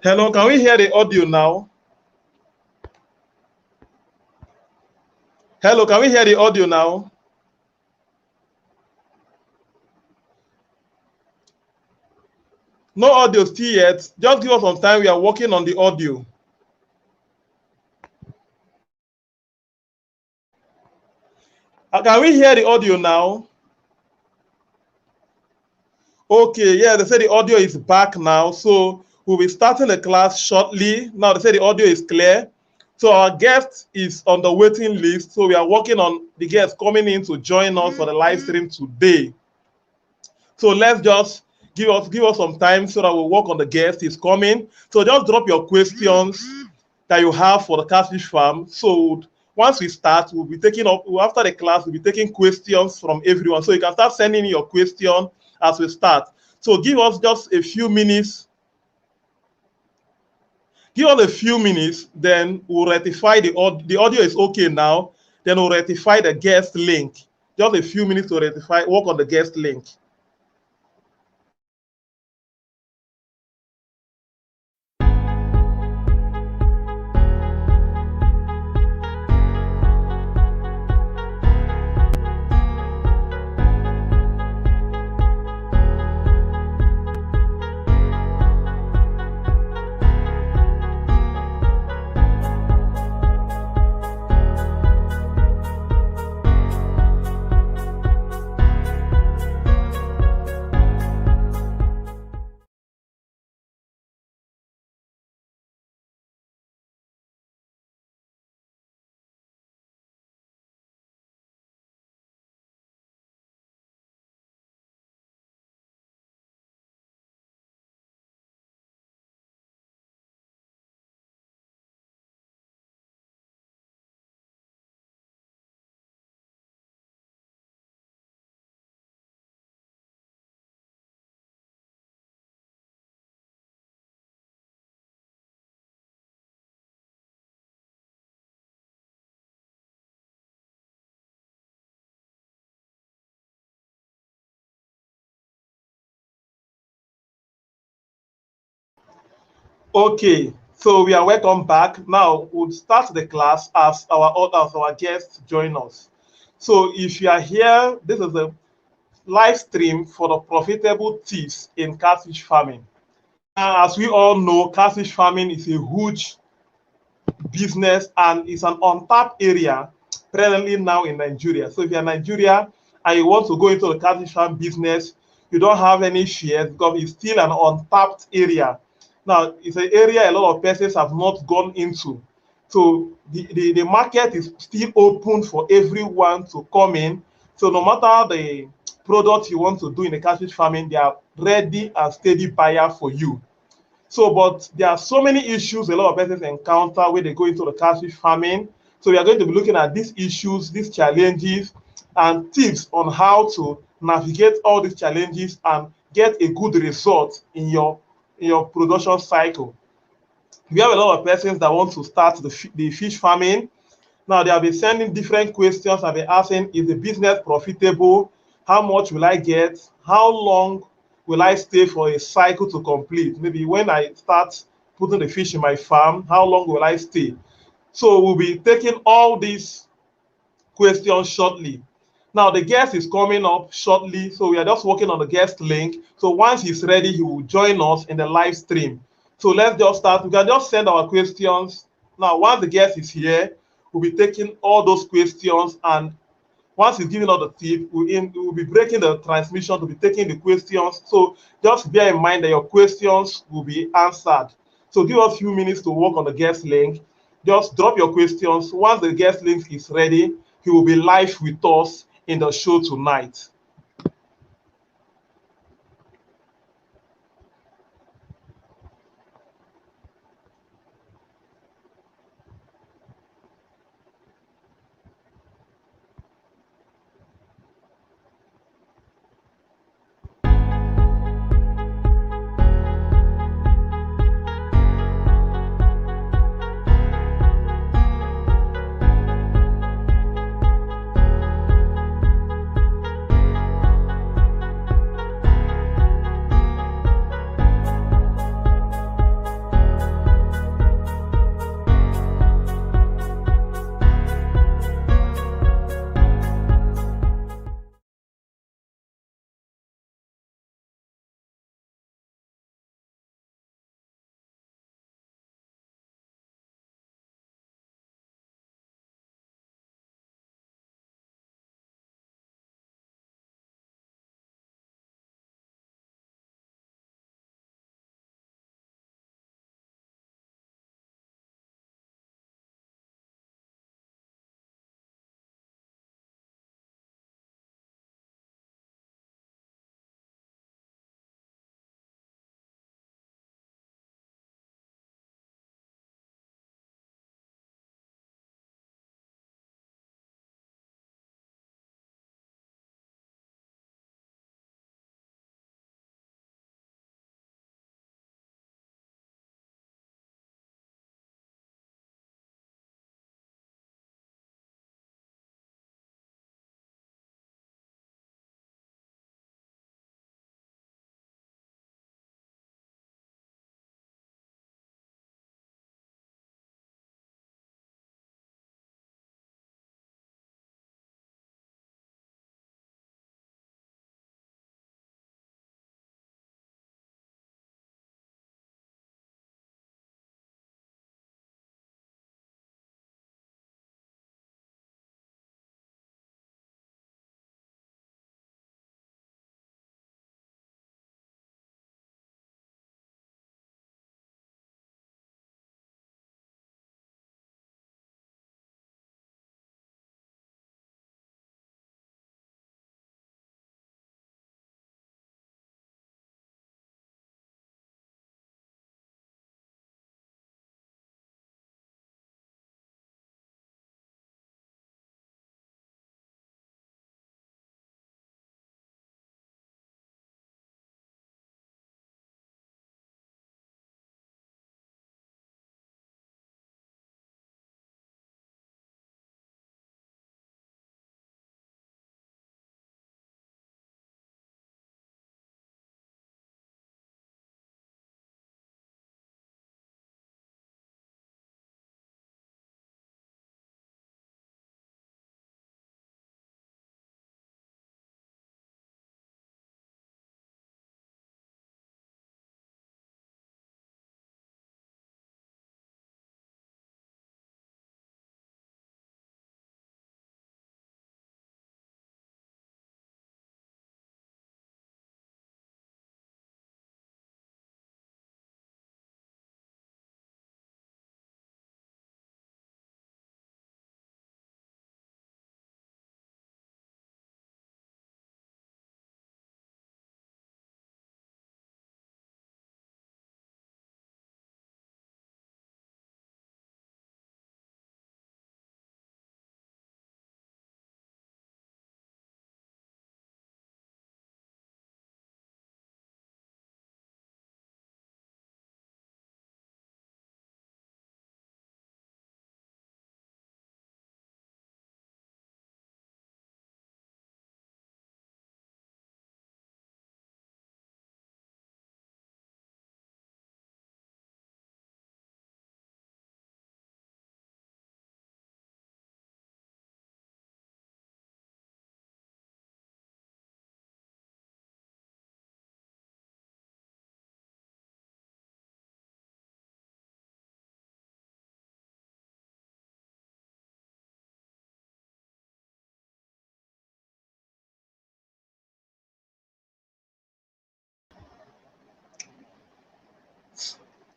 Hello, can we hear the audio now? Hello, can we hear the audio now? No audio still yet. Just give us some time. We are working on the audio. Can we hear the audio now? Okay, yeah, they say the audio is back now. So we'll be starting the class shortly. Now they say the audio is clear. So our guest is on the waiting list. So we are working on the guests coming in to join us for the live stream today. So let's just give us some time so that we'll work on the guest. He's coming. So just drop your questions that you have for the catfish farm. So once we start, we'll be taking up after the class, we'll be taking questions from everyone. So you can start sending in your question as we start. So give us just a few minutes. Give us a few minutes, then we'll rectify the audio is okay now. Then we'll rectify the guest link. Just a few minutes to work on the guest link. Okay, so we are welcome back. Now we'll start the class as our guests join us. So if you are here, this is a live stream for the profitable tips in catfish farming. As we all know, catfish farming is a huge business and it's an untapped area presently now in Nigeria. So if you're in Nigeria and you want to go into the catfish farm business, you don't have any shares because it's still an untapped area. Now, it's an area a lot of persons have not gone into. So the market is still open for everyone to come in. So no matter the product you want to do in the catfish farming, they are ready and steady buyer for you. So, but there are so many issues a lot of persons encounter when they go into the catfish farming. So we are going to be looking at these issues, these challenges, and tips on how to navigate all these challenges and get a good result in your production cycle. We have a lot of persons that want to start the fish farming. Now they have been sending different questions. I've been asking, is the business profitable? How much will I get? How long will I stay for a cycle to complete? Maybe when I start putting the fish in my farm, how long will I stay? So we'll be taking all these questions shortly. Now the guest is coming up shortly, so we are just working on the guest link. So once he's ready, he will join us in the live stream. So let's just start. We can just send our questions. Now, once the guest is here, we'll be taking all those questions, and once he's giving us the tip, we'll be breaking the transmission to be taking the questions. So just bear in mind that your questions will be answered. So give us a few minutes to work on the guest link. Just drop your questions. Once the guest link is ready, he will be live with us in the show tonight.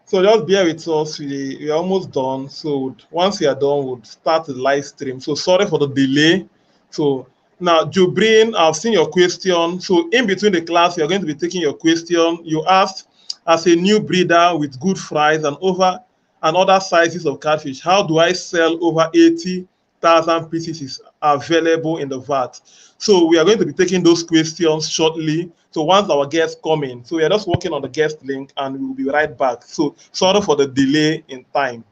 So just bear with us. We're almost done. So once we are done, we'll start the live stream. So sorry for the delay. So now, Jubrin, I've seen your question. So in between the class, we are going to be taking your question. You asked, as a new breeder with good fries and other sizes of catfish, how do I sell over 80,000 pieces is available in the VAT? So we are going to be taking those questions shortly. So once our guests come in, so we are just working on the guest link and we will be right back. So sorry for the delay in time.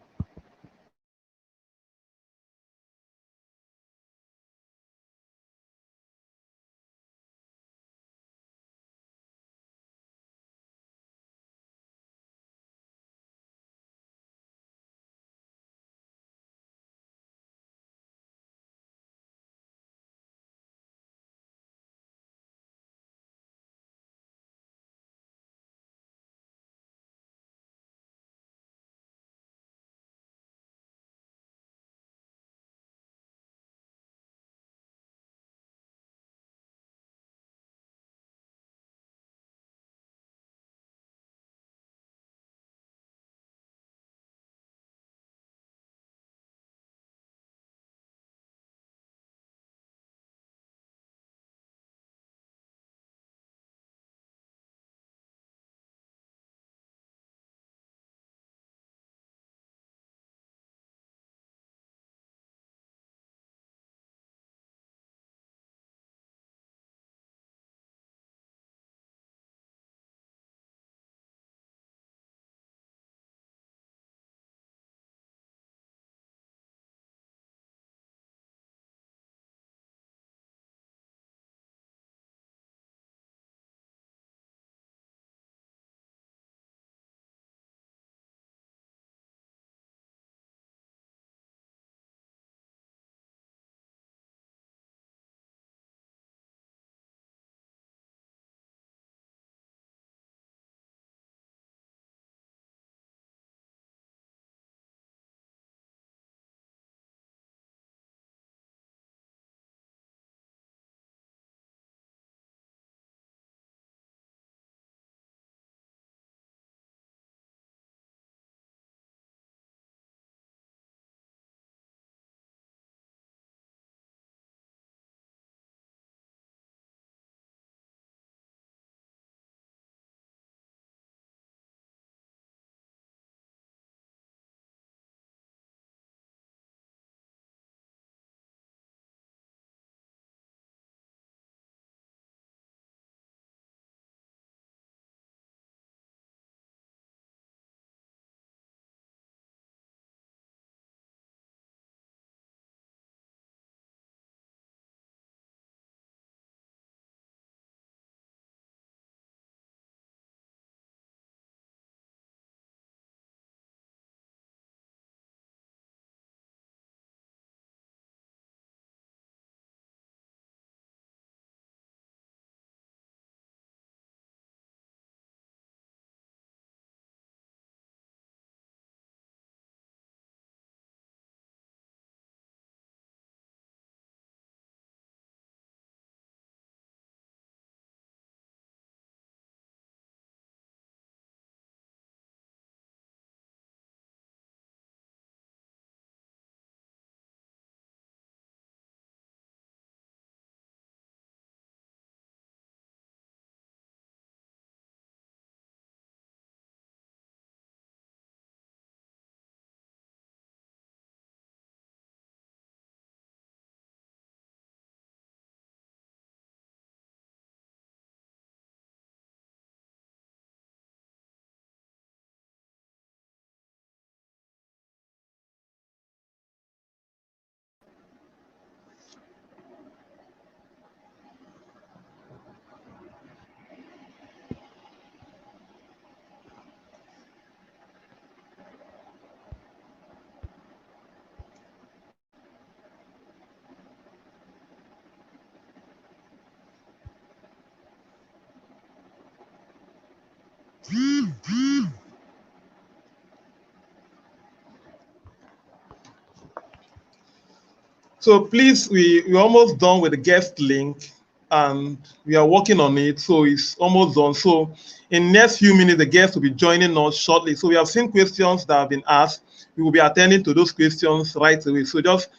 So please, we're almost done with the guest link. and we are working on it. So it's almost done. So in next few minutes, the guests will be joining us shortly. So we have seen questions that have been asked. We will be attending to those questions right away. So just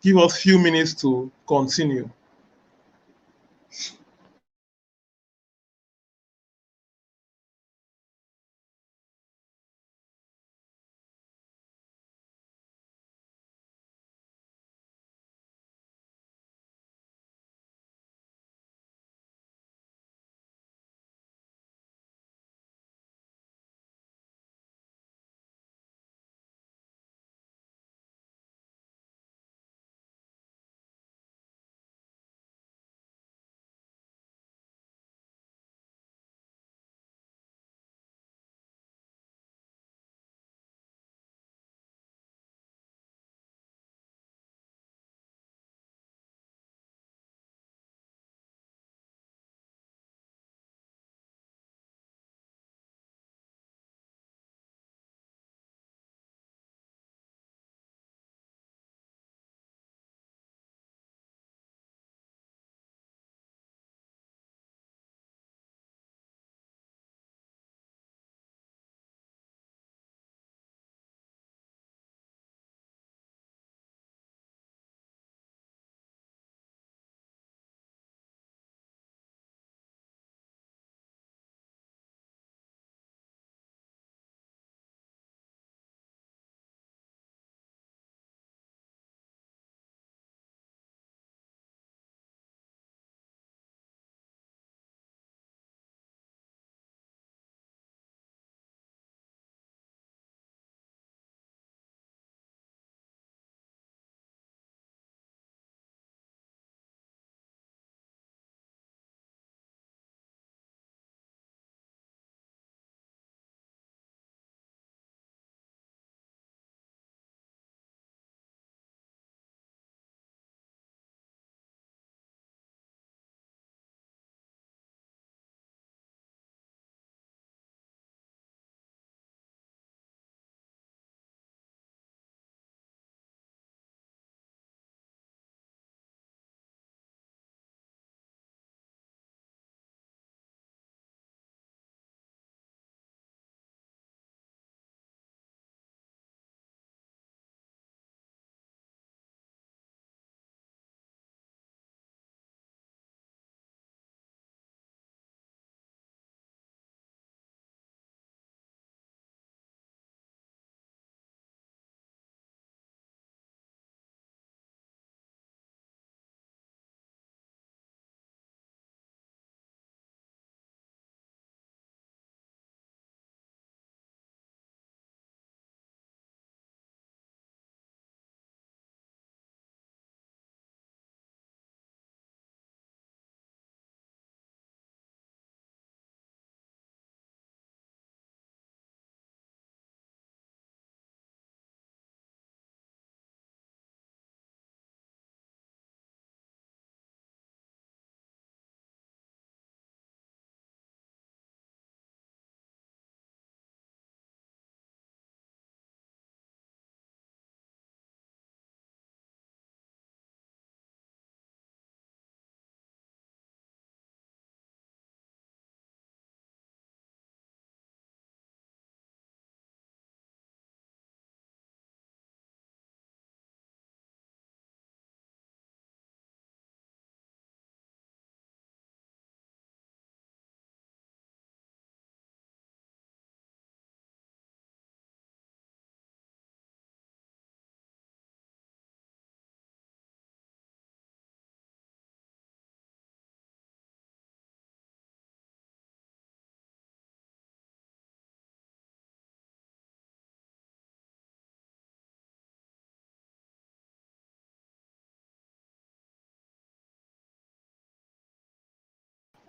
give us few minutes to continue.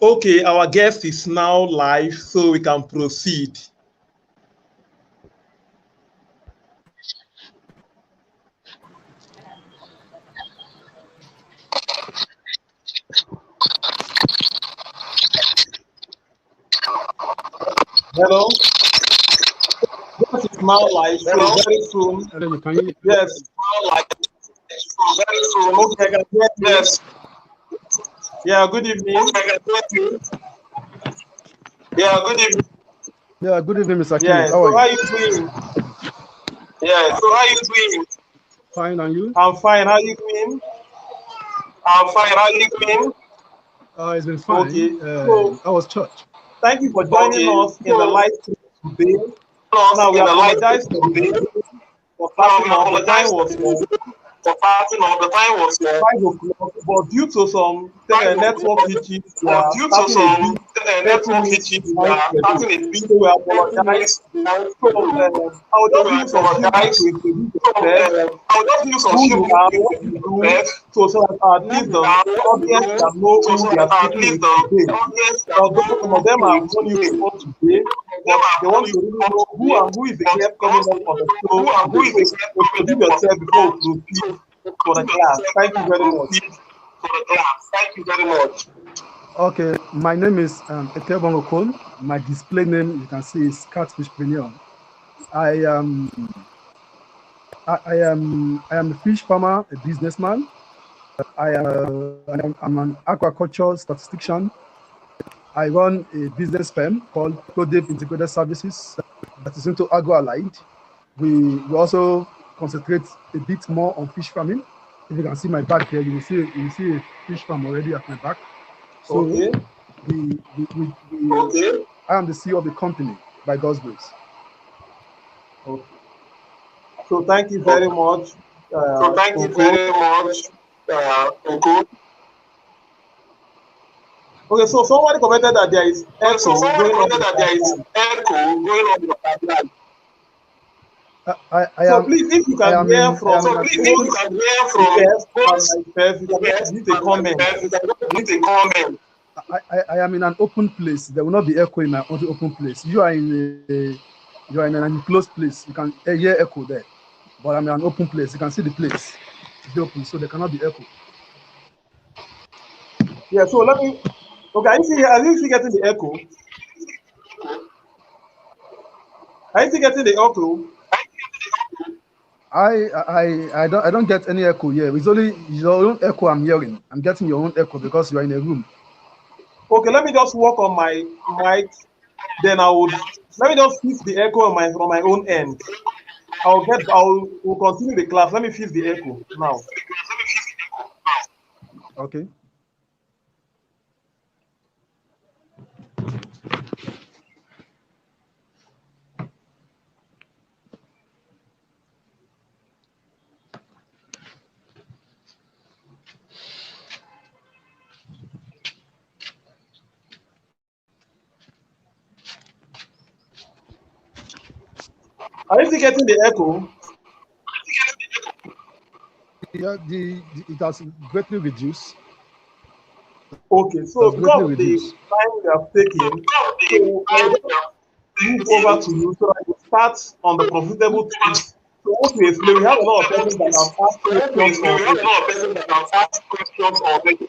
Okay, our guest is now live, so we can proceed. Hello. Yes, it's now live, so very soon. Hello, can you? Yes, now live. Very soon. Okay, I can hear you. Yes. Yeah, good evening. Yeah, good evening. Yeah, good evening, Mr. Yeah, Kenneth. How so are how you? you doing? Yeah, so how you doing? Fine, and you? I'm fine. How you doing? I'm fine. How you doing? It's been fine. Okay, so I was church. thank you for joining Okay, us in the so live stream today. us Now we in the live apologize for the today. delay for Now starting we off. The time apologize was for passing on. The time was 5 o'clock, but due to some 5 o'clock. network issues, we But are due to starting a some bit 30 network minutes issues, we behind are schedule. starting a bit So we 30 apologize. minutes behind So schedule. I will So just we give you some few minutes to apologize. introduce So yourself, I'll just use some who few you minutes are, to what you introduce do, yourself, so at who least you the are, what you audience do, can know so who we are at speaking least with the today. audience can Although some of know them who have is known you today. before today, Them but are they want known to you really before know who today, and who is the but guest they coming want up to on the know show who and who today. is So the guest coming introduce up on yourself the before we show. proceed So for the introduce class. yourself Thank you before we very much. proceed for the class. Thank you very much. Okay, my name is Eteobong Okon. My display name, you can see, is catfishprenuer. I am I am a fish farmer, a businessman. I'm an aquaculture statistician. I run a business firm called ProDev Integrated Services that is into agro-allied. We also concentrate a bit more on fish farming. If you can see my back here, you will see a fish farm already at my back. So Okay. Okay. I am the CEO of the company by God's grace. Okay. So thank you very much, So thank you Oko. very much, Uncle. Okay, so somebody commented that there is Okay, so echo somebody going on in commented the that there is background. echo going on in the background. I So am please, if you I can am hear in I am from in So an please, if both you can hear the from guest and both myself, you the can just guest leave a and comment. myself, you can just leave a comment. I am in an open place. There will not be echo in my open place. You are in an enclosed place. You can hear echo there. But I'm in an open place. You can see the place. It's open, so there cannot be echo. Yeah, so let me. Okay, are you still getting the echo? Are you still getting the echo? I don't get any echo here. It's only your own echo I'm hearing. I'm getting your own echo because you are in a room. Okay, let me just work on my mic. Then let me just fix the echo on from my own end. We'll continue the class. Let me fix the echo now. Okay. Are you still getting the echo? Yeah, it has greatly reduced. Okay, It so has greatly because of the reduced. time we have taken, so I will just move over to you so that you start on the profitable tips. So what we explain, we have a lot of persons that have asked So what we questions explain, we have a already. lot of persons that have asked questions already.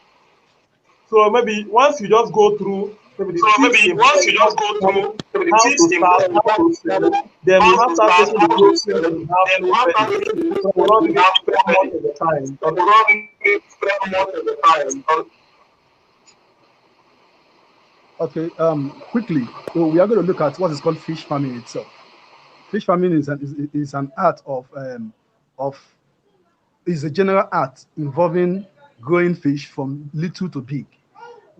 So maybe once you just go through maybe the So tips maybe in once you just terms go of through the how tips to in start, how to sell, then we how now to start start, taking the how to questions sell, we have then we have ready. started to So we don't we really have spend much ready. of the time. So we don't really spend much of the time. Okay. Quickly, so we are going to look at what is called fish farming itself. Fish farming is an art of is a general art involving growing fish from little to big.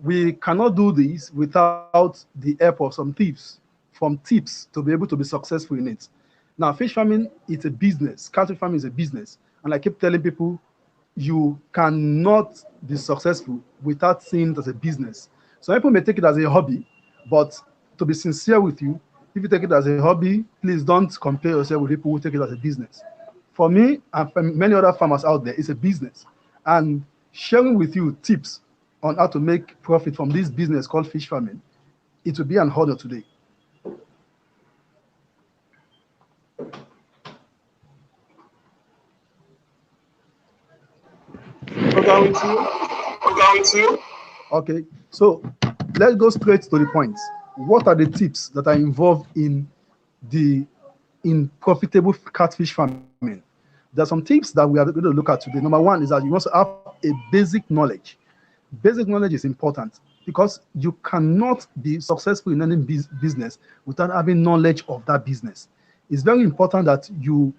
We cannot do this without the help of some tips to be able to be successful in it. Now, fish farming is a business. Cattle farming is a business, and I keep telling people, you cannot be successful without seeing it as a business. Some people may take it as a hobby, but to be sincere with you, if you take it as a hobby, please don't compare yourself with people who take it as a business. For me and for many other farmers out there, it's a business. And sharing with you tips on how to make profit from this business called fish farming, it will be an honor today. Okay, with you. I'm going to. Okay, so let's go straight to the point. What are the tips that are involved the in profitable catfish farming? There are some tips that we are going to look at today. Number one is that you must have a basic knowledge. Basic knowledge is important because you cannot be successful in any business without having knowledge of that business. It's very important that you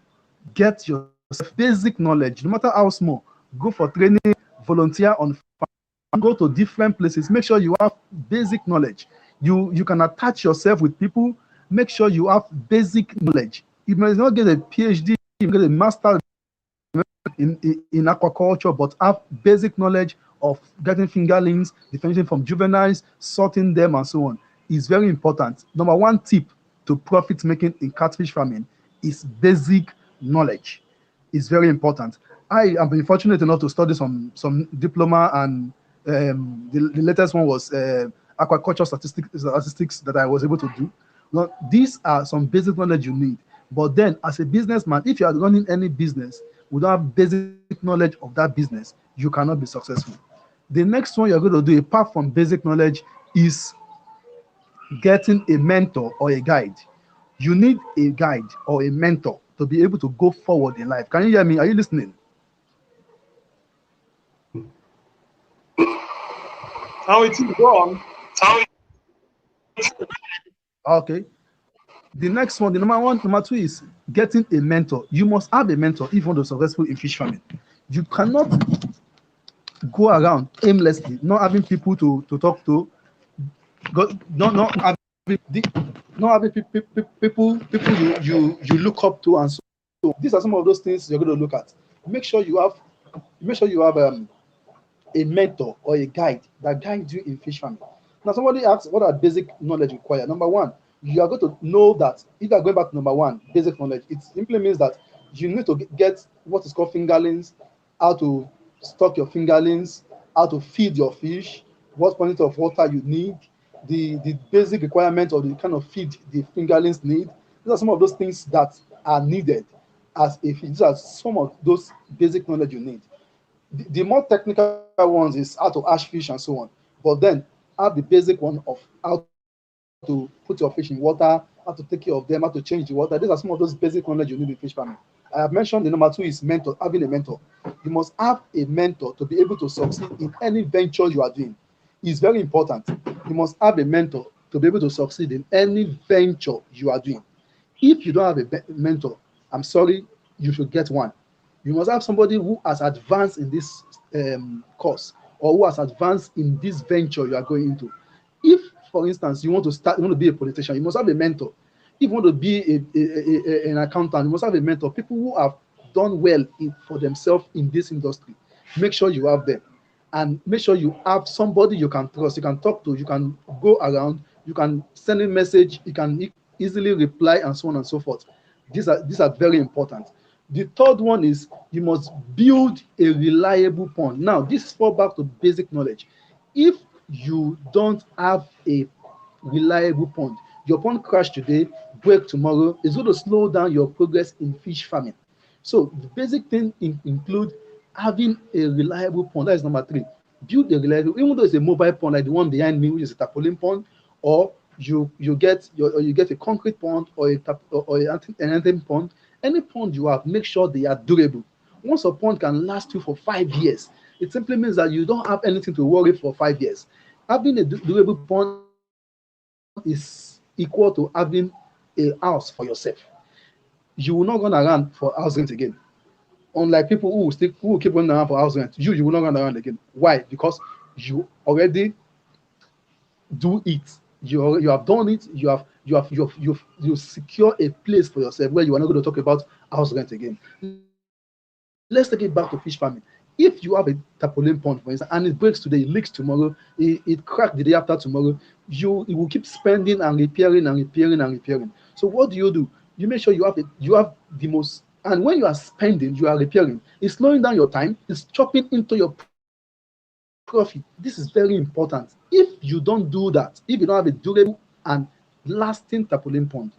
get yourself basic knowledge, no matter how small. Go for training, volunteer on, go to different places. Make sure you have basic knowledge. You can attach yourself with people. Make sure you have basic knowledge. You may not get a PhD, you get a master in aquaculture, but have basic knowledge of getting fingerlings, differentiating from juveniles, sorting them, and so on is very important. Number one tip to profit making in catfish farming is basic knowledge. It's very important. I have been fortunate enough to study some diploma, and the latest one was aquaculture statistics that I was able to do. Now, these are some basic knowledge you need. But then, as a businessman, if you are running any business without have basic knowledge of that business, you cannot be successful. The next one you're going to do, apart from basic knowledge, is getting a mentor or a guide. You need a guide or a mentor to be able to go forward in life. Can you hear me? Are you listening? How it is gone? Okay. The next one, the number two is getting a mentor. You must have a mentor if you want to be successful in fish farming. You cannot go around aimlessly, not having people to talk to, not having people you look up to, and so these are some of those things you're going to look at. Make sure you have a mentor or a guide that guides you in fish farming. Now, somebody asks, what are basic knowledge required? Number one, you are going to know that if you are going back to number one, basic knowledge, it simply means that you need to get what is called fingerlings, how to stock your fingerlings, how to feed your fish, what quantity of water you need, the basic requirements of the kind of feed the fingerlings need. These are some of those things that are needed as a fish. These are some of those basic knowledge you need. The more technical ones is how to hatch fish and so on. But then have the basic one of how to put your fish in water, how to take care of them, how to change the water. These are some of those basic knowledge you need in fish farming. I have mentioned the number two is mentor, having a mentor. You must have a mentor to be able to succeed in any venture you are doing. It's very important. You must have a mentor to be able to succeed in any venture you are doing. If you don't have a mentor, I'm sorry, you should get one. You must have somebody who has advanced in this course, or who has advanced in this venture you are going into. If, for instance, you want to be a politician, you must have a mentor. If you want to be an accountant, you must have a mentor. People who have done well for themselves in this industry, make sure you have them. And make sure you have somebody you can trust, you can talk to, you can go around, you can send a message, you can easily reply, and so on and so forth. These are very important. The third one is you must build a reliable pond. Now, this falls back to basic knowledge. If you don't have a reliable pond, your pond crash today, break tomorrow, is going to slow down your progress in fish farming. So the basic thing include having a reliable pond. That is number three. Build a reliable, even though it's a mobile pond like the one behind me, which is a tarpaulin pond, or you get a concrete pond or an anthem pond. Any pond you have, make sure they are durable. Once a pond can last you for 5 years, it simply means that you don't have anything to worry for 5 years. Having a durable pond is equal to having a house for yourself. You will not run around for house rent again. Unlike people who will keep running around for house rent, you will not run around again. Why? Because you already do it. You have done it. You secure a place for yourself where you are not going to talk about house rent again. Let's take it back to fish farming. If you have a tarpaulin pond, for instance, and it breaks today, it leaks tomorrow, it cracks the day after tomorrow, you will keep spending and repairing. So what do? You make sure you have the most. And when you are spending, you are repairing. It's slowing down your time. It's chopping into your profit. This is very important. If you don't do that, if you don't have a durable and lasting tarpaulin pond,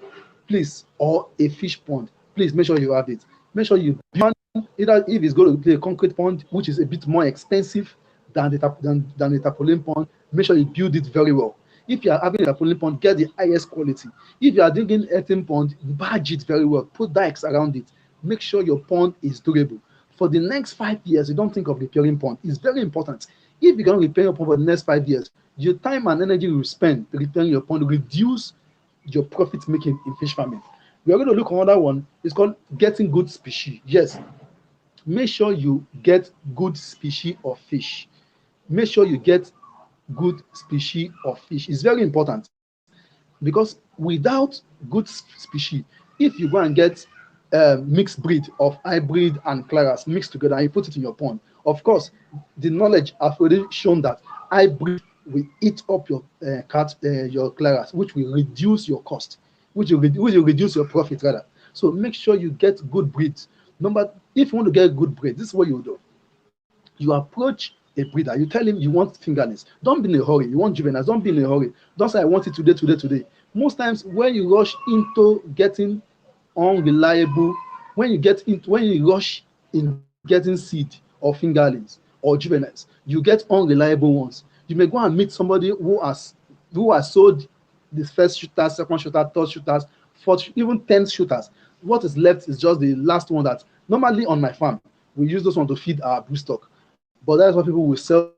please, or a fish pond, please make sure you have it. Make sure you build, either if it's going to be a concrete pond, which is a bit more expensive than the tarpaulin pond, make sure you build it very well. If you are having a tarpaulin pond, get the highest quality. If you are digging earthen pond, badge it very well. Put dikes around it. Make sure your pond is durable. For the next 5 years, you don't think of repairing pond. It's very important. If you can repair your pond for the next 5 years, your time and energy you spend repairing your pond reduce your profit making in fish farming. We are going to look at another one. It's called getting good species. Yes, make sure you get good species of fish. Make sure you get good species of fish. It's very important because without good species, if you go and get mixed breed of hybrid and claras mixed together and you put it in your pond, of course, the knowledge has already shown that hybrid will eat up your claras, which will reduce your cost, which will reduce your profit rather. So make sure you get good breeds. Number, if you want to get good breed, this is what you do. You approach a breeder, you tell him you want fingerlings. Don't be in a hurry. You want juveniles, don't be in a hurry. Don't say I want it today. Most times when you rush into getting unreliable, when you rush in getting seed or fingerlings or juveniles, you get unreliable ones. You may go and meet somebody who has sold the first shooter, second shooter, third shooters, fourth, even 10th shooters. What is left is just the last one that normally on my farm we use those ones to feed our broodstock. But that's what people will sell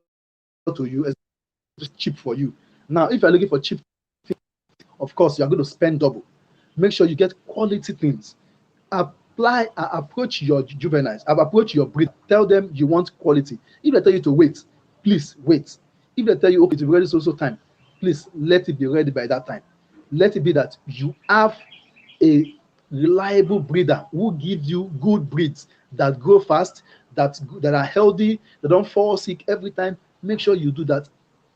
to you as cheap for you. Now, if you're looking for cheap, of course, you're going to spend double. Make sure you get quality things. Approach your juveniles, approach your breed. Tell them you want quality. If they tell you to wait, please wait. If they tell you, okay, to be ready so time, please let it be ready by that time. Let it be that you have a reliable breeder who gives you good breeds that grow fast, that are healthy, that don't fall sick every time. Make sure you do that.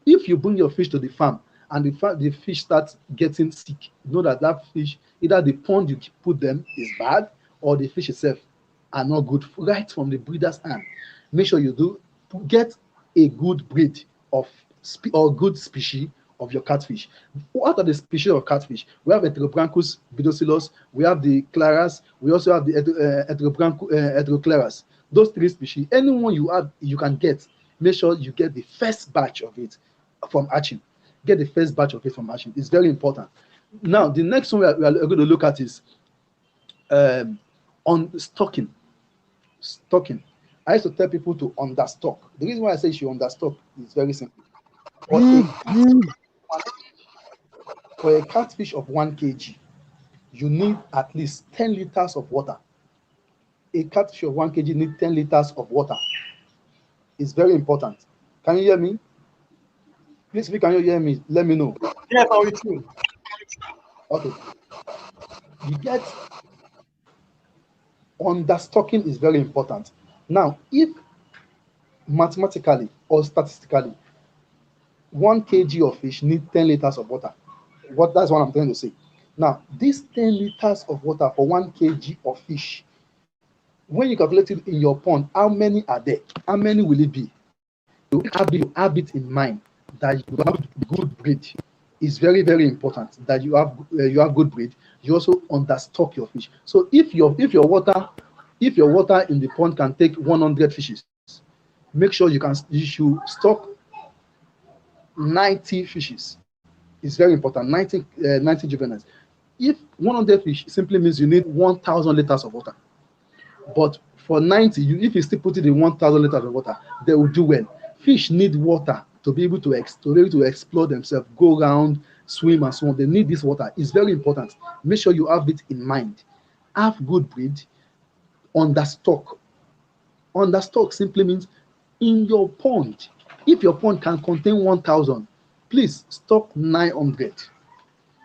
If you bring your fish to the farm and the fish starts getting sick, know that fish, either the pond you put them is bad or the fish itself are not good right from the breeder's hand. Make sure you do get a good breed of or good species of your catfish. What are the species of catfish? We have Eteobranchus bidocilus, we have the claras, we also have the Eteoclaras. Those three species, anyone you have, you can get. Make sure you get the first batch of it from hatching. Get the first batch of it from hatching. It's very important. Now, the next one we are going to look at is on stocking. Stocking. I used to tell people to understock. The reason why I say you should understock is very simple. For a catfish of 1 kg, you need at least 10 liters of water. A catfish of 1 kg needs 10 liters of water. It's very important. Can you hear me? Please, can you hear me? Let me know. Yes, I'm with you. Okay. You get understocking is very important. Now, if mathematically or statistically 1 kg of fish need 10 liters of water, that's what I'm trying to say. Now, these 10 liters of water for 1 kg of fish, when you calculate it in your pond, how many are there? How many will it be? You have it in mind that you have good breed. It's very, very important that you have good breed. You also understock your fish. So if your water in the pond can take 100 fishes, make sure you should stock 90 fishes. It's very important. 90 juveniles. If 100 fish simply means you need 1,000 liters of water. But for 90, if you still put it in 1,000 liters of water, they will do well. Fish need water to be able to explore themselves, go around, swim, and so on. They need this water. It's very important. Make sure you have it in mind. Have good breed. Understock. Understock simply means in your pond. If your pond can contain 1,000, please stock 900.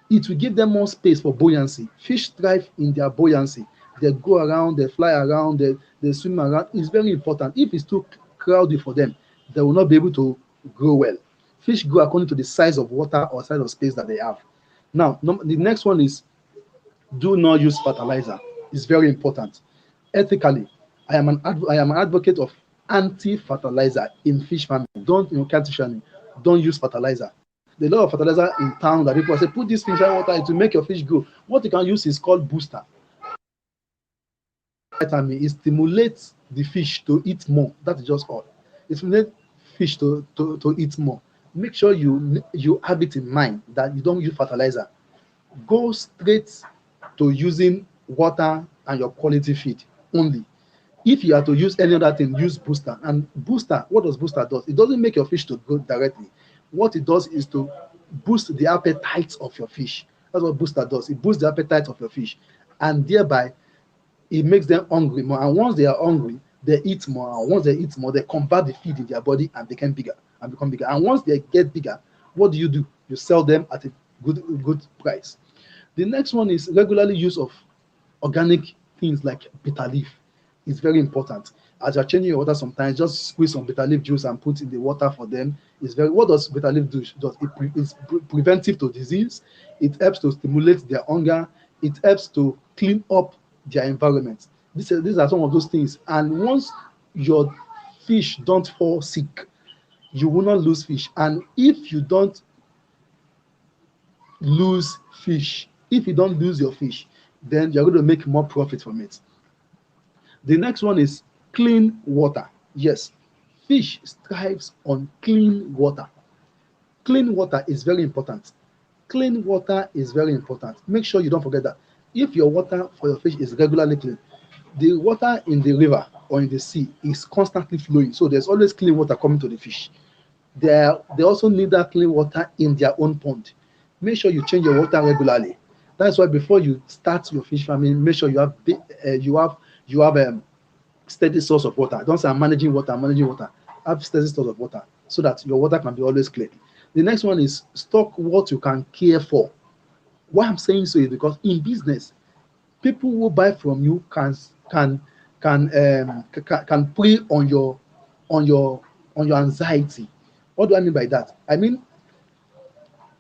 It will give them more space for buoyancy. Fish thrive in their buoyancy. They go around, they fly around, they swim around. It's very important. If it's too crowded for them, they will not be able to grow well. Fish grow according to the size of water or size of space that they have. Now, the next one is do not use fertilizer. It's very important. Ethically, I am an advocate of anti-fertilizer in fish farming. Catfish farming, don't use fertilizer. There's a lot of fertilizer in town that people say, put this fish in water, it will make your fish grow. What you can use is called booster. Vitamin, it stimulates the fish to eat more. That is just all. It stimulates fish to eat more. Make sure you have it in mind that you don't use fertilizer. Go straight to using water and your quality feed only. If you are to use any other thing, use booster. And booster, what does booster do? It doesn't make your fish to go directly. What it does is to boost the appetite of your fish. That's what booster does. It boosts the appetite of your fish, and thereby it makes them hungry more. And once they are hungry, they eat more. And once they eat more, they convert the feed in their body and become bigger and become bigger. And once they get bigger, what do? You sell them at a good price. The next one is regularly use of organic things like bitter leaf. It's very important. As you're changing your water, sometimes just squeeze some bitter leaf juice and put in the water for them. It's very. What does bitter leaf do? It's preventive to disease. It helps to stimulate their hunger. It helps to clean up their environment. These are some of those things. And once your fish don't fall sick, you will not lose fish. And if you don't lose fish, if you don't lose your fish, then you're going to make more profit from it. The next one is clean water. Yes, fish thrives on clean water. Clean water is very important. Clean water is very important. Make sure you don't forget that. If your water for your fish is regularly clean, the water in the river or in the sea is constantly flowing. So there's always clean water coming to the fish. They also need that clean water in their own pond. Make sure you change your water regularly. That's why before you start your fish farming, make sure you have steady source of water. Don't say I'm managing water. Have steady source of water so that your water can be always clean. The next one is stock what you can care for. Why I'm saying so is because in business, people who buy from you can prey on your anxiety. What do I mean by that? I mean,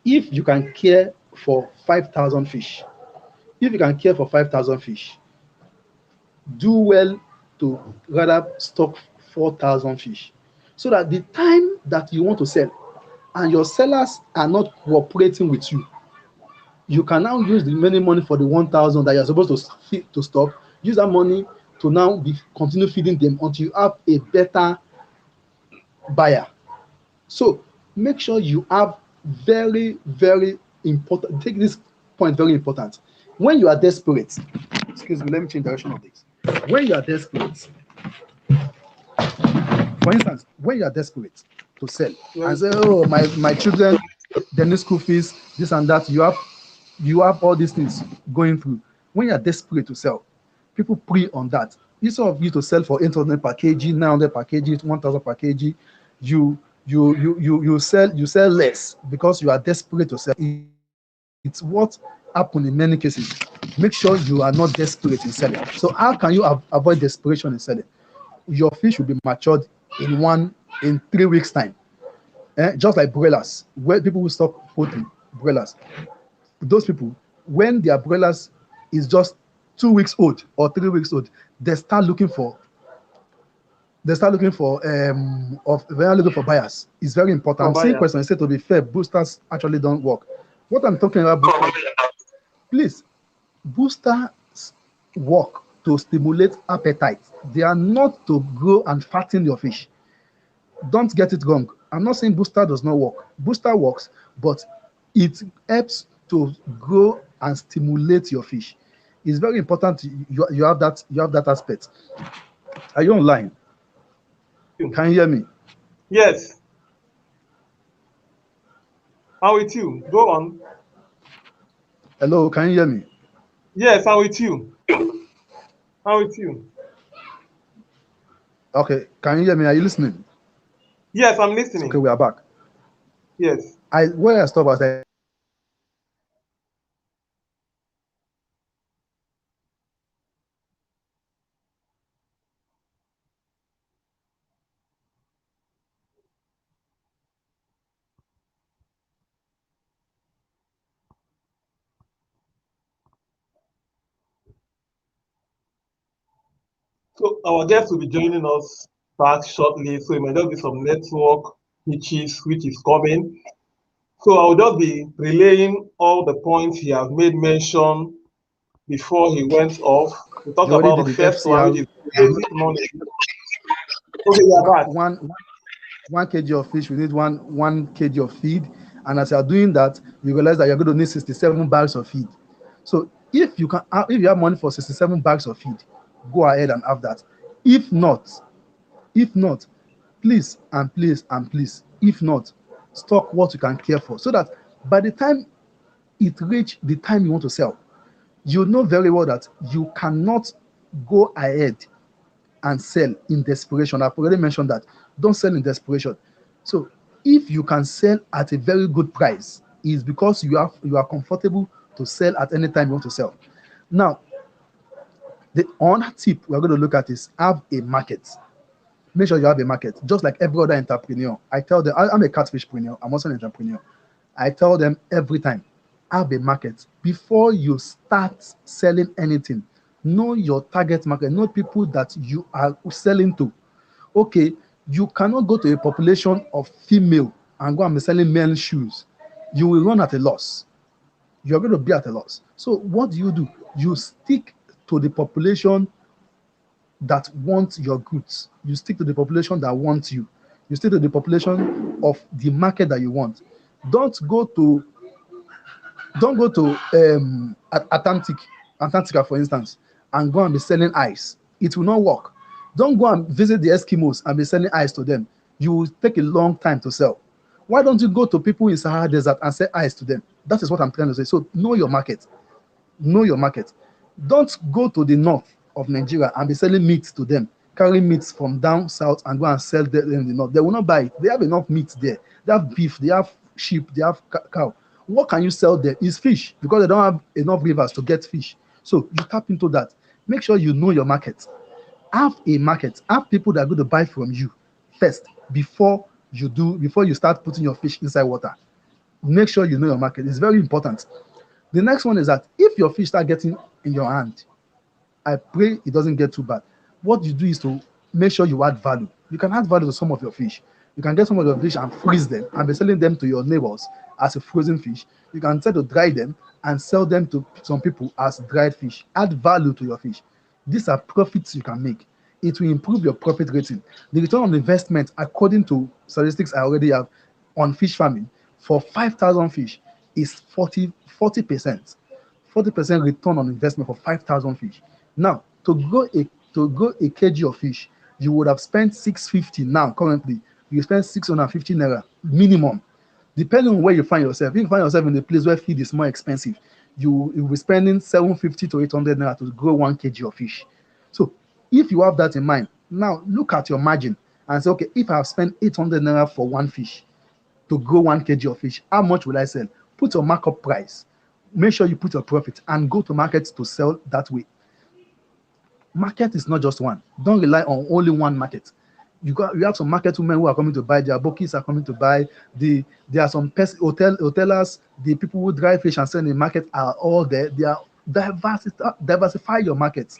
if you can care for 5,000 fish, do well to rather stock 4,000 fish, so that the time that you want to sell and your sellers are not cooperating with you, you can now use the remaining money for the 1,000 that you're supposed to stock. Use that money to now continue feeding them until you have a better buyer. So make sure you have very, very important. Take this point very important. When you are desperate, excuse me, let me change direction of this. When you are desperate, for instance, when you are desperate to sell and say, oh, my children, they need school fees, this and that, you have all these things going through. When you are desperate to sell, people prey on that. Instead of you to sell for 800 per kg, 900 per kg, 1,000 per kg, you sell less because you are desperate to sell. It's what happens in many cases. Make sure you are not desperate in selling. So how can you avoid desperation in selling? Your fish will be matured in 3 weeks time. Just like broilers, where people will stop poultry broilers. Those people, when their broilers is just 2 weeks old or 3 weeks old, they start looking for buyers. It's very important. I'm saying question, I said to be fair, boosters actually don't work. What I'm talking about, please, boosters work to stimulate appetite. They are not to grow and fatten your fish. Don't get it wrong. I'm not saying booster does not work. Booster works, but it helps to grow and stimulate your fish. It's very important you have that aspect. Are you online? Can you hear me? Yes. I'm with you. Go on. Hello, can you hear me? Yes, I'm with you. Okay, can you hear me? Are you listening? Yes, I'm listening. Okay, we are back. Yes. Where I stopped was that. So our guest will be joining us back shortly. So it might just be some network which is coming. So I'll just be relaying all the points he has made mention before he went off. We talked They already about the did it, first one, which is FCR. basic knowledge. Okay, we are back. One kg of fish, we need one kg of feed. And as you are doing that, you realize that you're going to need 67 bags of feed. So if you have money for 67 bags of feed, go ahead and have that. If not, if not, please and please and please, if not, stock what you can care for, so that by the time it reach the time you want to sell, you know very well that you cannot go ahead and sell in desperation. I've already mentioned that. Don't sell in desperation. So if you can sell at a very good price, it's because you are comfortable to sell at any time you want to sell. Now, the on tip we're going to look at is have a market. Make sure you have a market, just like every other entrepreneur. I tell them, I'm a catfishpreneur, I'm also an entrepreneur. I tell them every time, have a market. Before you start selling anything, know your target market, know people that you are selling to. Okay, you cannot go to a population of female and go and be selling men's shoes. You will run at a loss. You're going to be at a loss. So what do? You stick to the population that want your goods. You stick to the population that wants you. You stick to the population of the market that you want. Don't go to Antarctica, for instance, and go and be selling ice. It will not work. Don't go and visit the Eskimos and be selling ice to them. You will take a long time to sell. Why don't you go to people in Sahara Desert and sell ice to them? That is what I'm trying to say. So know your market. Know your market. Don't go to the north of Nigeria and be selling meat to them. Carry meats from down south and go and sell them in the north. They will not buy it. They have enough meat there. They have beef, they have sheep, they have cow. What can you sell there is fish, because they don't have enough rivers to get fish. So you tap into that. Make sure you know your market. Have a market. Have people that are going to buy from you first before you start putting your fish inside water. Make sure you know your market. It's very important. The next one is that if your fish start getting in your hand, I pray it doesn't get too bad. What you do is to make sure you add value. You can add value to some of your fish. You can get some of your fish and freeze them and be selling them to your neighbors as a frozen fish. You can try to dry them and sell them to some people as dried fish. Add value to your fish. These are profits you can make. It will improve your profit rating. The return on investment, according to statistics I already have on fish farming, for 5,000 fish is 40%. 40% return on investment for 5,000 fish. Now, to grow a kg of fish, you would have spent 650. Now currently you spend 650 naira minimum, depending on where you find yourself. If you find yourself in a place where feed is more expensive, you'll be spending 750 to 800 naira to grow 1 kg of fish. So if you have that in mind, now look at your margin and say, okay, if I have spent 800 naira for one fish to grow 1 kg of fish, how much will I sell? Put your markup price. Make sure you put your profit and go to markets to sell that way. Market is not just one. Don't rely on only one market. You have some market women who are coming to buy, their bookies are coming to buy. There are some hotelers, the people who dry fish and sell in the market are all there. They are diversify your markets.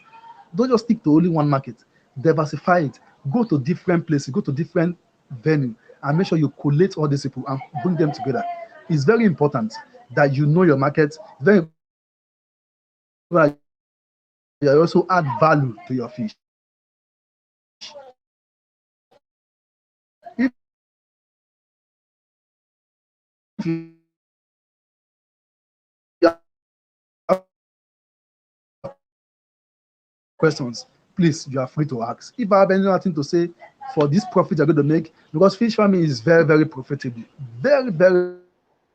Don't just stick to only one market. Diversify it. Go to different places, go to different venue, and make sure you collate all these people and bring them together. It's very important that you know your market. It's very important you also add value to your fish. If you have questions, please, you are free to ask. If I have anything to say for this profit you're going to make, because fish farming is very, very profitable. Very, very,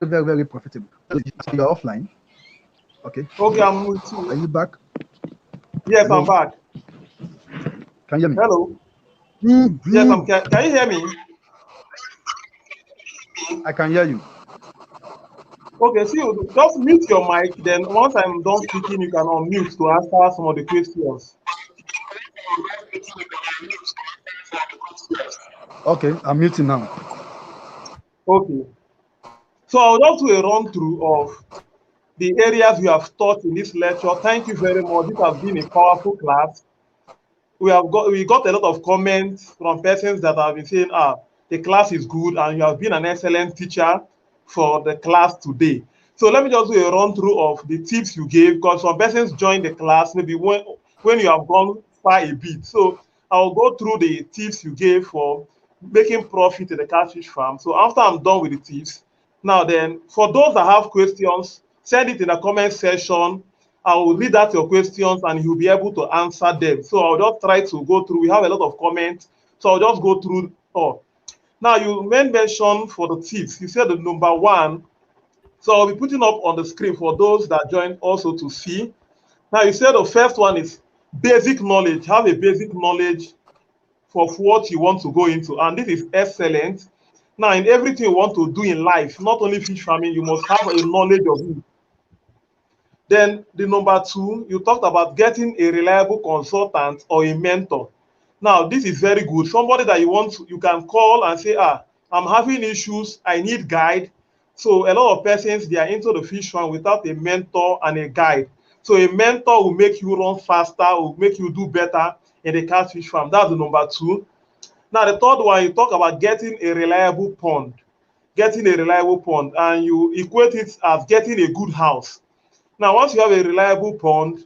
very, very profitable. You're offline. Okay. Okay, I'm with you. Are you back? Yes, Hello? I'm back. Can you hear me? Hello. Yes, can you hear me? I can hear you. Okay, see, just mute your mic. Then once I'm done speaking, you can unmute to answer some of the questions. Okay, I'm muting now. Okay. So I'll just do a run through of the areas you have taught in this lecture. Thank you very much. This has been a powerful class. We got a lot of comments from persons that have been saying, the class is good and you have been an excellent teacher for the class today. So let me just do a run through of the tips you gave, because some persons joined the class maybe when you have gone far a bit. So I'll go through the tips you gave for making profit in the catfish farm. So after I'm done with the tips, now then, for those that have questions, send it in the comment section I will read out your questions and you'll be able to answer them. So I'll just try to go through. We have a lot of comments, so I'll just go through all. Now, you made mention for the tips. You said the number one. So I'll be putting up on the screen for those that join also to see. Now, you said the first one is basic knowledge. Have a basic knowledge for what you want to go into. And this is excellent. Now, in everything you want to do in life, not only fish farming, you must have a knowledge of it. Then the number two, you talked about getting a reliable consultant or a mentor. Now, this is very good. Somebody that you can call and say, I'm having issues, I need guide. So a lot of persons, they are into the fish farm without a mentor and a guide. So a mentor will make you run faster, will make you do better in the catfish farm. That's the number two. Now, the third one, you talk about getting a reliable pond. Getting a reliable pond, and you equate it as getting a good house. Now, once you have a reliable pond,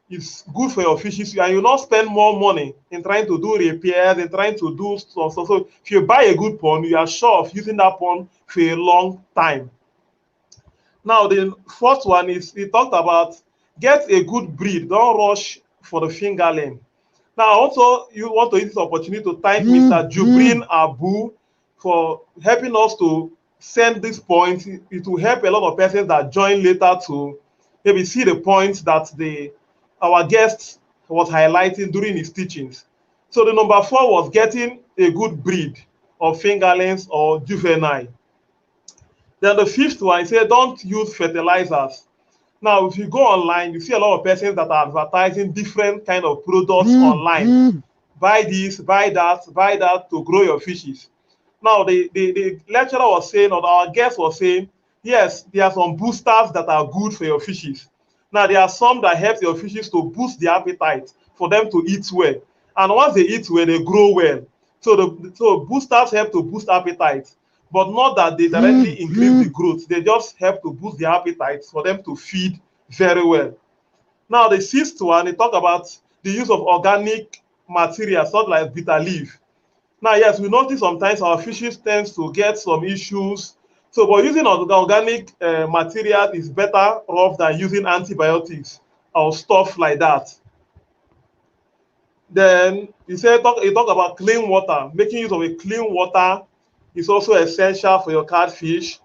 it's good for your fishes, and you not spend more money in trying to do repairs and trying to do stuff. So if you buy a good pond, you are sure of using that pond for a long time. Now, the fourth one is we talked about get a good breed. Don't rush for the fingerling. Now, also, you want to use this opportunity to thank Mr. Jubrin Abu for helping us to send this point. It will help a lot of persons that join later to maybe see the points that our guest was highlighting during his teachings. So the number four was getting a good breed of fingerlings or juvenile. Then the fifth one, he said, don't use fertilizers. Now, if you go online, you see a lot of persons that are advertising different kind of products online. Buy this, buy that to grow your fishes. Now, the lecturer was saying, or our guest was saying, yes, there are some boosters that are good for your fishes. Now, there are some that help your fishes to boost their appetite for them to eat well. And once they eat well, they grow well. So boosters help to boost appetite, but not that they directly increase the growth. They just help to boost their appetite for them to feed very well. Now, the sixth one, they talk about the use of organic materials, such like bitter leaf. Now, yes, we notice sometimes our fishes tend to get some issues. So, but using organic material is better off than using antibiotics or stuff like that. Then he talk about clean water. Making use of a clean water is also essential for your catfish.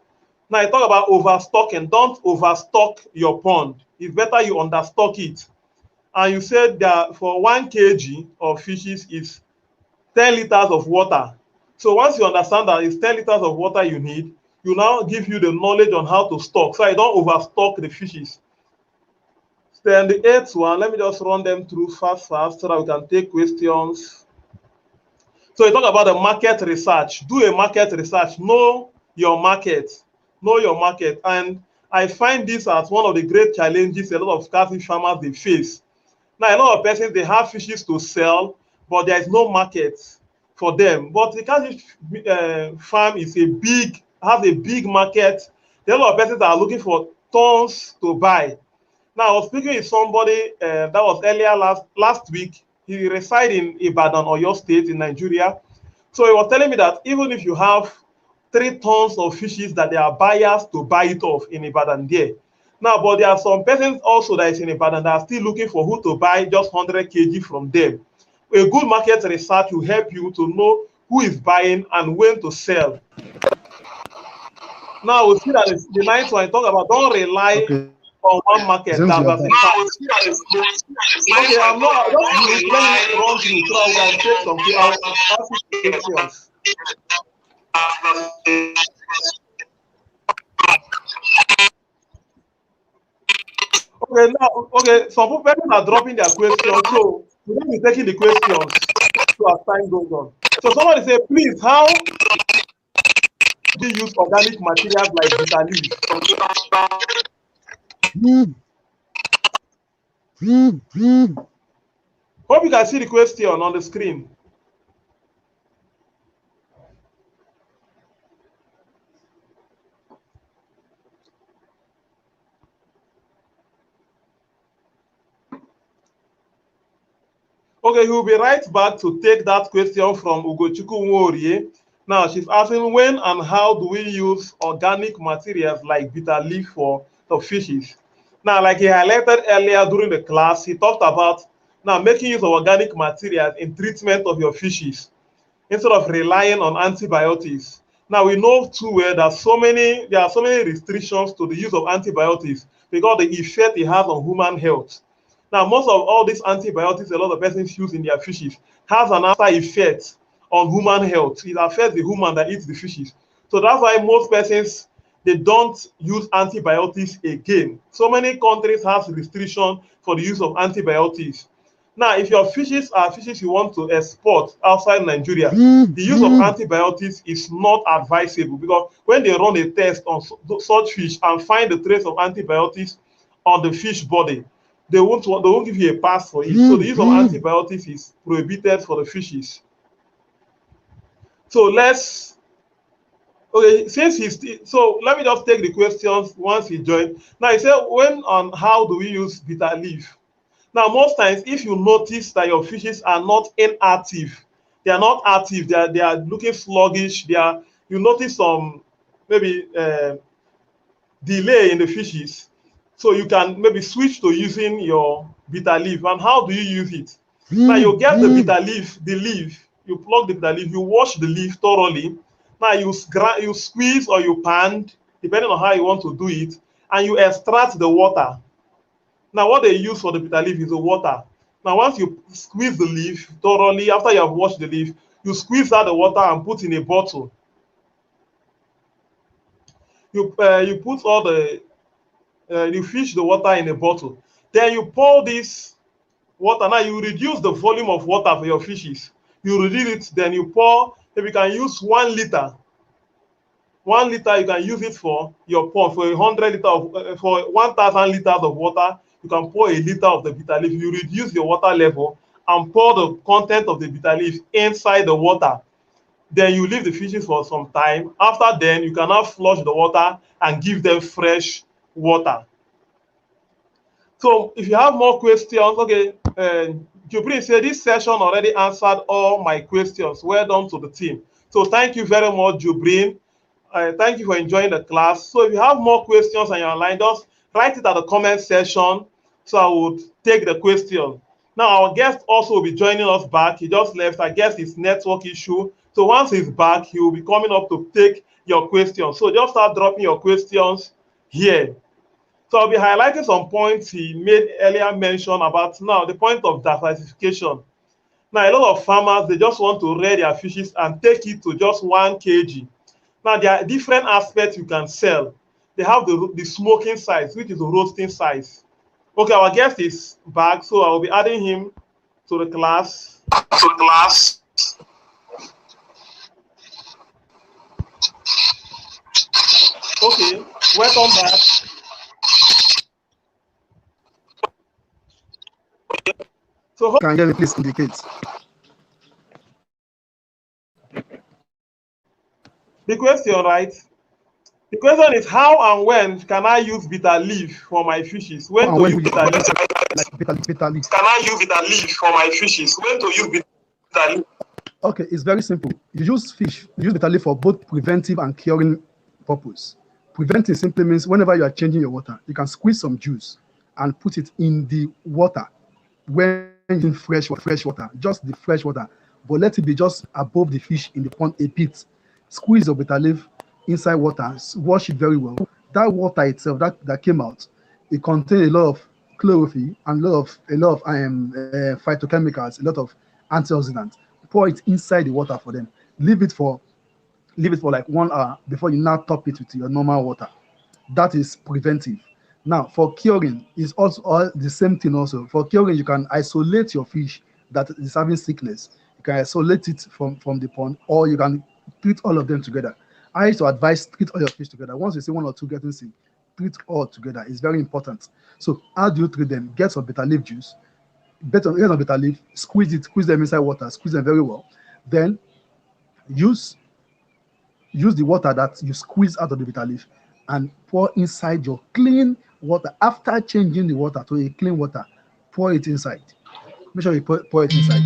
Now, I talk about overstocking. Don't overstock your pond. It's better you understock it. And you said that for 1 kg of fishes is 10 liters of water. So once you understand that it's 10 liters of water you need, you now give you the knowledge on how to stock. So I don't overstock the fishes. Then the eighth one, let me just run them through fast so that we can take questions. So you talk about the market research. Do a market research. Know your market. Know your market. And I find this as one of the great challenges a lot of catfish farmers they face. Now, a lot of persons, they have fishes to sell, but there is no market for them. But the catfish farm has a big market. There are a lot of persons that are looking for tons to buy. Now, I was speaking with somebody that was earlier last week. He resides in Ibadan or your state in Nigeria. So he was telling me that even if you have 3 tons of fishes, that there are buyers to buy it off in Ibadan there. Now, but there are some persons also that is in Ibadan that are still looking for who to buy just 100 kg from them. A good market research will help you to know who is buying and when to sell. Now, we see that the ninth one I talk about, don't rely on one market. Okay, I'm not, let me run through so I can take some questions. Okay, some people are dropping their questions, so we will be taking the questions so as time goes on. So somebody say, please, how do you use organic materials like bitter leaf? Hope you can see the question on the screen. Okay, we'll be right back to take that question from Ugochukwu Nworie. Now, she's asking when and how do we use organic materials like bitter leaf for the fishes? Now, like he highlighted earlier during the class, he talked about now making use of organic materials in treatment of your fishes instead of relying on antibiotics. Now we know too well that there are so many restrictions to the use of antibiotics because the effect it has on human health. Now most of all these antibiotics a lot of persons use in their fishes has an after effect on human health. It affects the human that eats the fishes. So that's why most persons they don't use antibiotics again. So many countries have restriction for the use of antibiotics. Now, if your fishes are fishes you want to export outside Nigeria, the use of antibiotics is not advisable because when they run a test on such fish and find the trace of antibiotics on the fish body, they won't give you a pass for it. So the use of antibiotics is prohibited for the fishes. So let's okay, since so let me just take the questions once he joined. Now he said when and how do we use bitter leaf? Now, most times, if you notice that your fishes are not inactive, they are not active, they are looking sluggish, you notice some maybe delay in the fishes. So you can maybe switch to using your bitter leaf. And how do you use it? Now you get the bitter leaf, you plug the bitter leaf, you wash the leaf thoroughly. Now you squeeze or you pound, depending on how you want to do it, and you extract the water. Now, what they use for the bitter leaf is the water. Now, once you squeeze the leaf thoroughly, after you have washed the leaf, you squeeze out the water and put in a bottle. You put all you fish the water in a bottle. Then you pour this water. Now, you reduce the volume of water for your fishes. You reduce it, then you pour, if you can use 1 liter. 1 liter, you can use it for your pond for 100 liter for 1,000 liters of water. You can pour a liter of the bitter leaf. You reduce your water level and pour the content of the bitter leaf inside the water. Then you leave the fishes for some time. After then, you can now flush the water and give them fresh water. So if you have more questions, okay, Jubrin said this session already answered all my questions. Well done to the team. So thank you very much, Jubrin. Thank you for enjoying the class. So if you have more questions and you're online, just write it at the comment section so I would take the question. Now, our guest also will be joining us back. He just left. I guess it's network issue. So once he's back, he will be coming up to take your questions. So just start dropping your questions here. So I'll be highlighting some points he made earlier mention about now, the point of diversification. Now, a lot of farmers, they just want to rear their fishes and take it to just 1 kg. Now, there are different aspects you can sell. They have the smoking size, which is the roasting size. Okay, our guest is back, so I will be adding him to the class. Okay, welcome back. So, Can you please indicate? the question, right? The question is how and when can I use bitter leaf for my fishes? When to use bitter leaf? Bitter leaf. Can I use bitter leaf for my fishes? When to use bitter leaf? Okay, it's very simple. You use bitter leaf for both preventive and curing purpose. Preventing simply means whenever you are changing your water, you can squeeze some juice and put it in the water when using fresh water, just the fresh water, but let it be just above the fish in the pond a bit. Squeeze your bitter leaf inside water, wash it very well. That water itself that came out, it contains a lot of chlorophyll and a lot of phytochemicals, a lot of antioxidants. Pour it inside the water for them. Leave it for like 1 hour before you now top it with your normal water. That is preventive. Now, for curing, is also all the same thing also. For curing, you can isolate your fish that is having sickness. You can isolate it from the pond, or you can treat all of them together. I used to advise treat all your fish together. Once you see 1 or 2 getting sick, treat all together. It's very important. So how do you treat them? Get some bitter leaf juice. Get some bitter leaf, squeeze them inside water, squeeze them very well. Then use the water that you squeeze out of the bitter leaf and pour inside your clean water. After changing the water to a clean water, pour it inside. Make sure you pour it inside.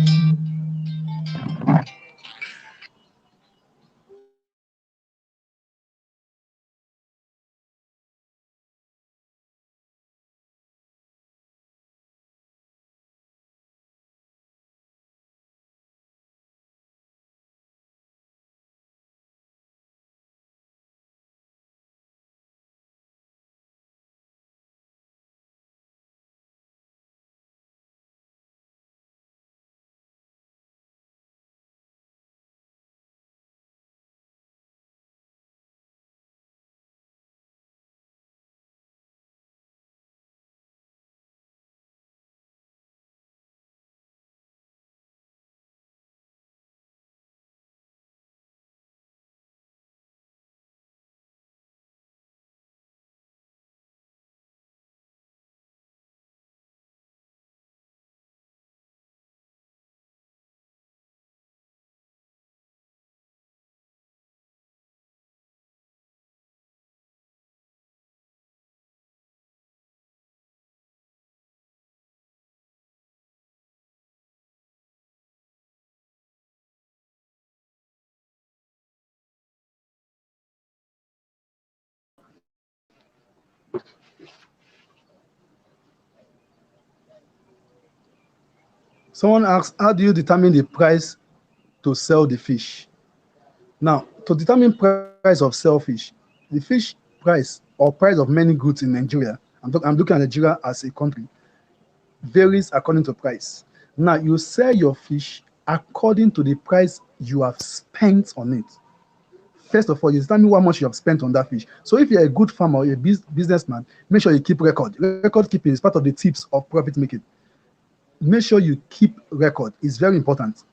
Someone asks, how do you determine the price to sell the fish? Now, to determine price of sell fish, the fish price or price of many goods in Nigeria, I'm looking at Nigeria as a country, varies according to price. Now, you sell your fish according to the price you have spent on it. First of all, you determine how much you have spent on that fish. So if you're a good farmer or a businessman, make sure you keep record. Record keeping is part of the tips of profit making. Make sure you keep record. It's very important.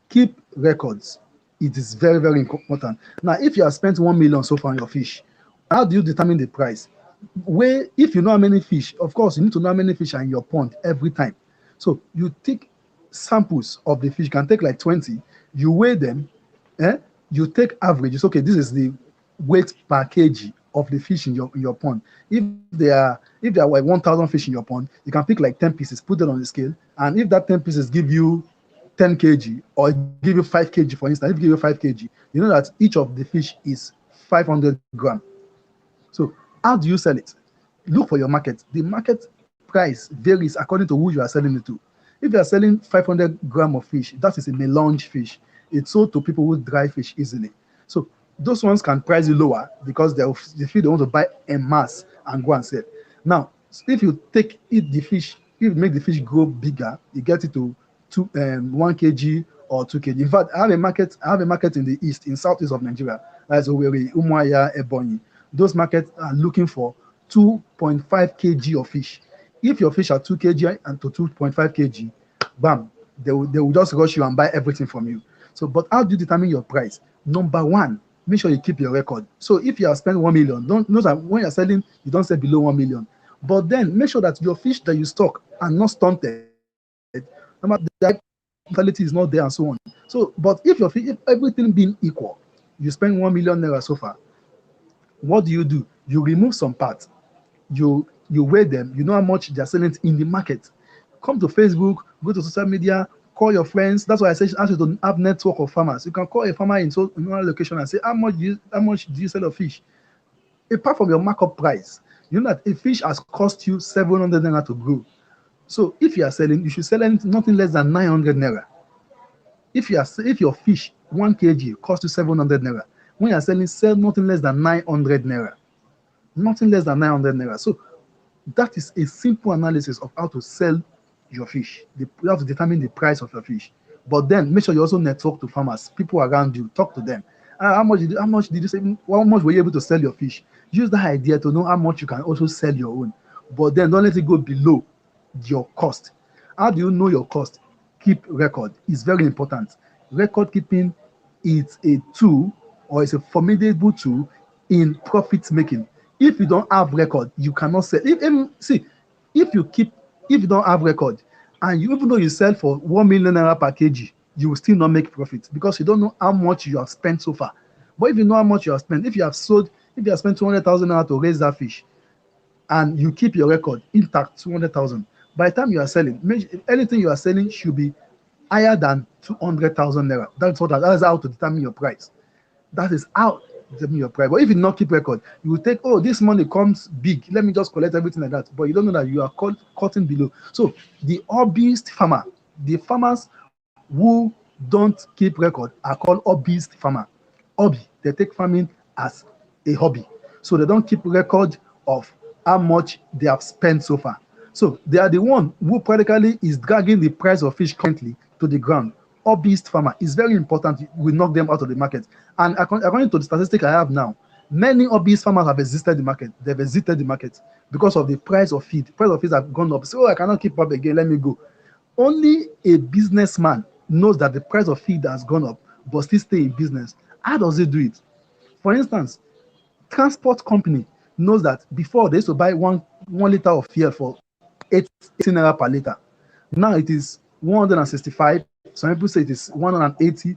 Keep records. It is very, very important. Now, if you have spent 1 million so far on your fish, how do you determine the price? Where if you know how many fish, of course, you need to know how many fish are in your pond every time. So you take samples of the fish, you can take like 20, you weigh them, you take averages. Okay, this is the weight per kg of the fish in your pond. If there are like 1,000 fish in your pond, you can pick like 10 pieces, put it on the scale, and if that 10 pieces give you 10 kg or give you 5 kg, for instance, if you give you 5 kg, you know that each of the fish is 500 gram. So how do you sell it? Look for your market. The market price varies according to who you are selling it to. If you are selling 500 gram of fish, that is a melange fish. It's sold to people who dry fish easily. So those ones can price you lower because they feel they want to buy en masse and go and sell. Now, if you eat the fish, if you make the fish grow bigger, you get it to 1 kg or 2 kg. In fact, I have a market in the east, in southeast of Nigeria. That's Owerri, Umuahia, Ebonyi. Those markets are looking for 2.5 kg of fish. If your fish are 2 kg and to 2.5 kg, bam, they will just rush you and buy everything from you. So, but how do you determine your price? Number one, make sure you keep your record. So if you have spent 1 million, don't know that when you're selling, you don't sell below 1 million. But then make sure that your fish that you stock are not stunted. Number the quality is not there and so on. So, but if everything being equal, you spend 1 million naira so far, what do? You remove some parts. You weigh them. You know how much they're selling in the market. Come to Facebook, go to social media, call your friends. That's why I say ask you to have network of farmers. You can call a farmer in another location and say, how much do you sell a fish? Apart from your markup price, you know that a fish has cost you 700 naira to grow. So if you are selling, you should sell nothing less than 900 naira. If your fish 1 kg costs you 700 naira, when you are selling, sell nothing less than 900 naira. Nothing less than 900 naira. So that is a simple analysis of how to sell your fish. You have to determine the price of your fish. But then make sure you also network to farmers, people around you, talk to them. How much did you say? How much were you able to sell your fish? Use that idea to know how much you can also sell your own. But then don't let it go below your cost. How do you know your cost? Keep record. It's very important. Record keeping is a tool or it's a formidable tool in profit making. If you don't have record, you cannot sell. If you don't have record, and even though you sell for 1 million naira per kg, you will still not make profit because you don't know how much you have spent so far. But if you know how much you have spent, if you have spent 200,000 naira to raise that fish, and you keep your record intact, 200,000. By the time you are selling, anything you are selling should be higher than 200,000 naira. That is how to determine your price. That is how to determine your price. But if you not keep record, you will take, this money comes big. Let me just collect everything like that. But you don't know that you are cutting below. So the hobbyist farmer, the farmers who don't keep record are called hobbyist farmer. Hobby. They take farming as a hobby. So they don't keep record of how much they have spent so far. So they are the one who practically is dragging the price of fish currently to the ground. Hobbyist farmer is very important. We knock them out of the market. And according to the statistic I have now, many hobbyist farmers have exited the market. They've exited the market because of the price of feed. Price of feed have gone up. So I cannot keep up again. Let me go. Only a businessman knows that the price of feed has gone up, but still stay in business. How does he do it? For instance, transport company knows that before they used to buy one liter of fuel for 18 naira per liter. Now it is 165. Some people say it is 180.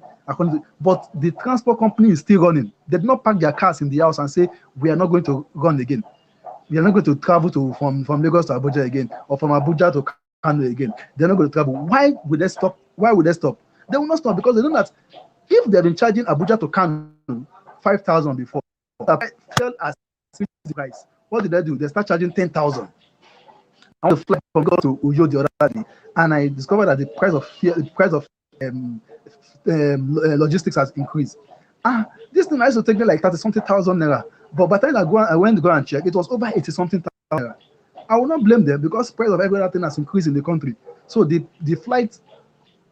But the transport company is still running. They did not park their cars in the house and say, we are not going to run again. We are not going to travel from Lagos to Abuja again, or from Abuja to Kano again. They're not going to travel. Why would they stop? They will not stop because they know that if they've been charging Abuja to Kano 5,000 before, the fuel has switched the price. What did they do? They start charging 10,000. I was flying from God to Uyo the other day, and I discovered that the price of logistics has increased. This thing I used to take me like 30-something thousand naira, but by the time I went to go and check, it was over 80-something thousand naira. I will not blame them because price of every other thing has increased in the country. So the flight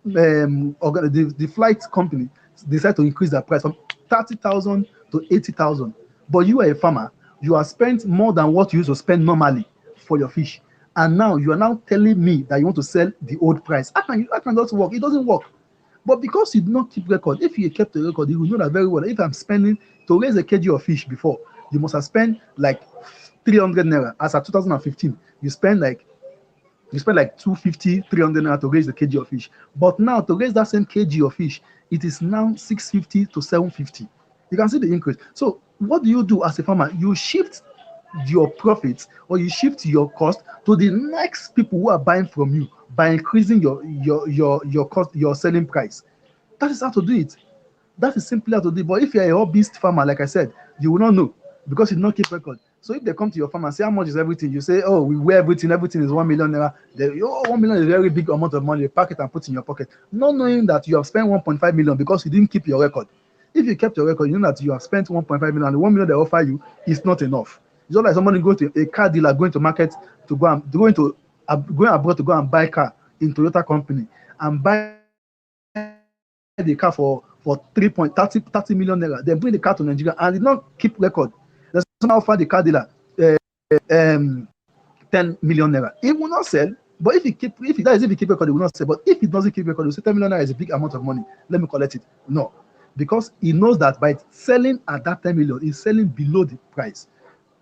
the flight company decide to increase their price from 30,000 to 80,000. But you are a farmer, you have spent more than what you used to spend normally for your fish, and now you are now telling me that you want to sell the old price. How can that work? It doesn't work. But because you do not keep record, if you kept a record, you will know that very well. If I'm spending to raise a kg of fish before, you must have spent like 300 naira. As at 2015, you spend like 250, 300 naira to raise the kg of fish. But now to raise that same kg of fish, it is now 650 to 750. You can see the increase. So what do you do as a farmer? You shift your profits or you shift your cost to the next people who are buying from you by increasing your cost, your selling price. That is how to do it. That is simply how to do it. But if you're a hobbyist farmer, like I said, you will not know because you do not keep record. So if they come to your farm and say how much is everything, you say, oh, we weigh everything is 1 million naira. 1 million is a very big amount of money. You pack it and put in your pocket, not knowing that you have spent 1.5 million because you didn't keep your record. If you kept your record, you know that you have spent 1.5 million and the 1 million they offer you is not enough. It's not like somebody going to a car dealer going to market to go and going abroad to go and buy car in Toyota company and buy the car for 30 million naira. Then bring the car to Nigeria and did not keep record. There's somehow offer the car dealer 10 million naira. It will not sell. But if he keep record, it will not sell. But if it doesn't keep record, it will say 10 million naira is a big amount of money. Let me collect it. No, because he knows that by selling at that 10 million, he's selling below the price.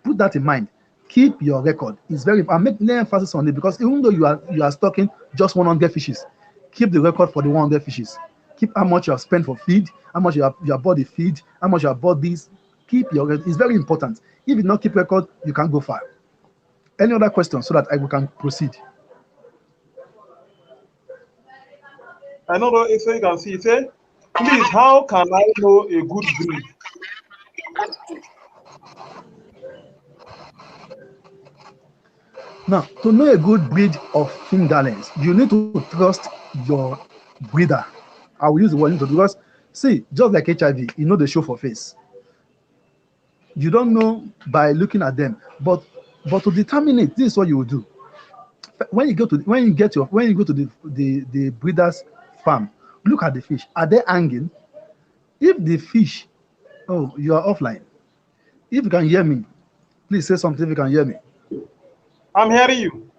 Put that in mind. Keep your record. It's very. I make emphasis on it because even though you are stocking just 100 fishes, keep the record for the 100 fishes. Keep how much you have spent for feed, how much you have bought the feed, how much you have bought this. Keep your record. It's very important. If you not keep record, you can't go far. Any other questions so that we can proceed? I know if you can see it. Please, how can I know a good breed? Now, to know a good breed of fingerlings, you need to trust your breeder. I will use the word because, see, just like HIV, you know the show for face. You don't know by looking at them, but to determine it, this is what you will do. When you go to the breeder's farm, look at the fish. Are they hanging? If the fish, oh, you are offline. If you can hear me, please say something if you can hear me. I'm hearing you.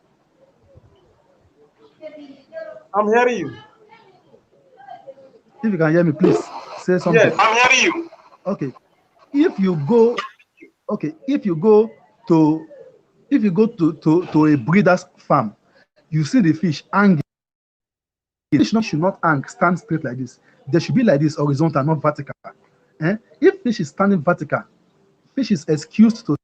I'm hearing you. If you can hear me, please say something. Yes, I'm hearing you. Okay. If you go to a breeder's farm, you see the fish hanging. The fish should not hang, stand straight like this. They should be like this, horizontal, not vertical. If fish is standing vertical, fish is excused to.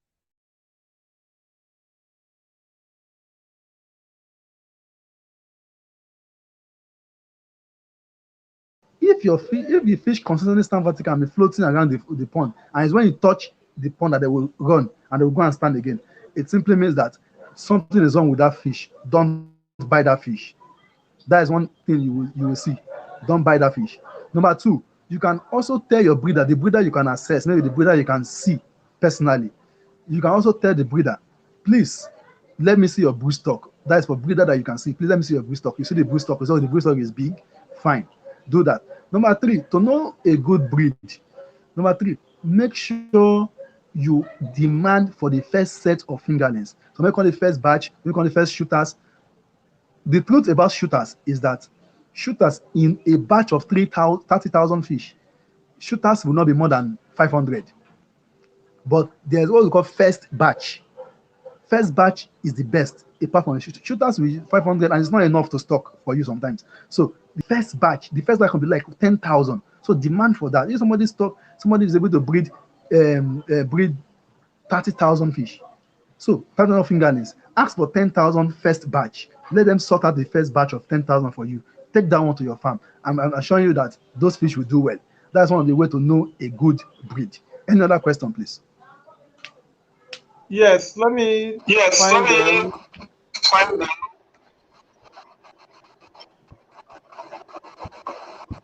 If the fish consistently stand vertical and be floating around the pond, and it's when you touch the pond that they will run and they will go and stand again, it simply means that something is wrong with that fish. Don't buy that fish. That is one thing you will see. Don't buy that fish. Number two, you can also tell your breeder, the breeder you can assess, maybe the breeder you can see personally. You can also tell the breeder, please, let me see your brood stock. That is for breeder that you can see. Please let me see your brood stock. You see the brood stock, so the brood stock is big, fine. Do that. Number three, to know a good breed. Number three, make sure you demand for the first set of fingerlings. So make on the first batch, make on the first shooters. The truth about shooters is that shooters in a batch of 30,000 fish, shooters will not be more than 500. But there's what we call first batch. First batch is the best, apart from the shooters with 500, and it's not enough to stock for you sometimes. So the first batch can be like 10,000. So demand for that. If somebody is able to breed 30,000 fish. So 30,000 fingerlings. Ask for 10,000 first batch. Let them sort out the first batch of 10,000 for you. Take that one to your farm. I'm assuring you that those fish will do well. That's one of the ways to know a good breed. Any other question, please? Yes, let me find them.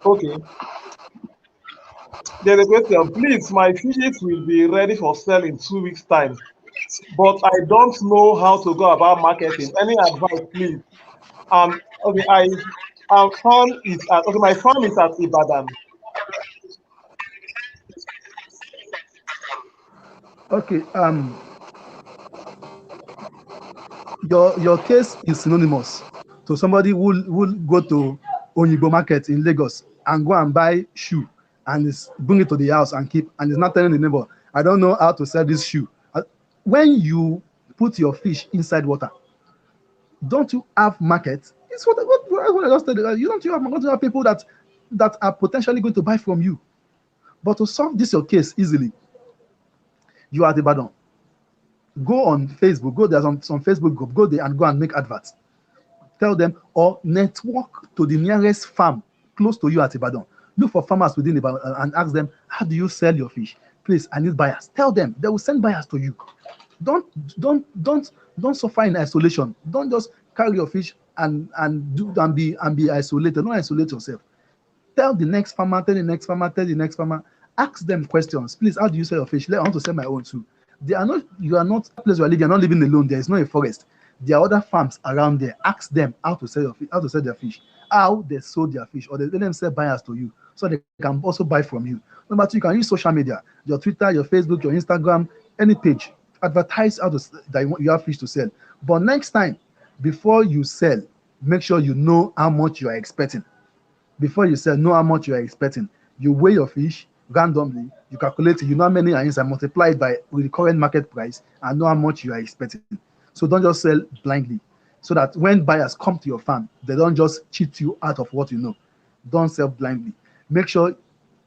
Okay. There's a question. Please, my fishes will be ready for sale in 2 weeks' time, but I don't know how to go about marketing. Any advice, please? Okay, our farm is at okay. My farm is at Ibadan. Okay. Your case is synonymous to somebody who go to Onyibo market in Lagos and go and buy shoe and bring it to the house and keep, and is not telling the neighbor, I don't know how to sell this shoe. When you put your fish inside water, don't you have market? It's what I just said. You don't have people that are potentially going to buy from you. But to solve this your case easily, you are the Ibadan. Go on Facebook, go there some Facebook group, go there and go and make adverts. Tell them, or network to the nearest farm close to you at Ibadan. Look for farmers within Ibadan and ask them, how do you sell your fish? Please, I need buyers. Tell them, they will send buyers to you. Don't don't don't don't suffer in isolation. Don't just carry your fish and be isolated. Don't isolate yourself. Tell the next farmer, tell the next farmer, tell the next farmer. Ask them questions. Please, how do you sell your fish? I want to sell my own too. They are not, you are not, place you are living, you're not living alone. There is not a forest. There are other farms around there. Ask them how to sell your fish, how to sell their fish, how they sold their fish, or they let them sell buyers to you so they can also buy from you. Number two, you can use social media, your Twitter, your Facebook, your Instagram, any page. Advertise how to, that you have fish to sell. But next time, before you sell, make sure you know how much you are expecting. Before you sell, know how much you are expecting. You weigh your fish randomly, you calculate it, you know how many are inside, multiply it by with the current market price, and know how much you are expecting. So don't just sell blindly. So that when buyers come to your farm, they don't just cheat you out of what you know. Don't sell blindly. Make sure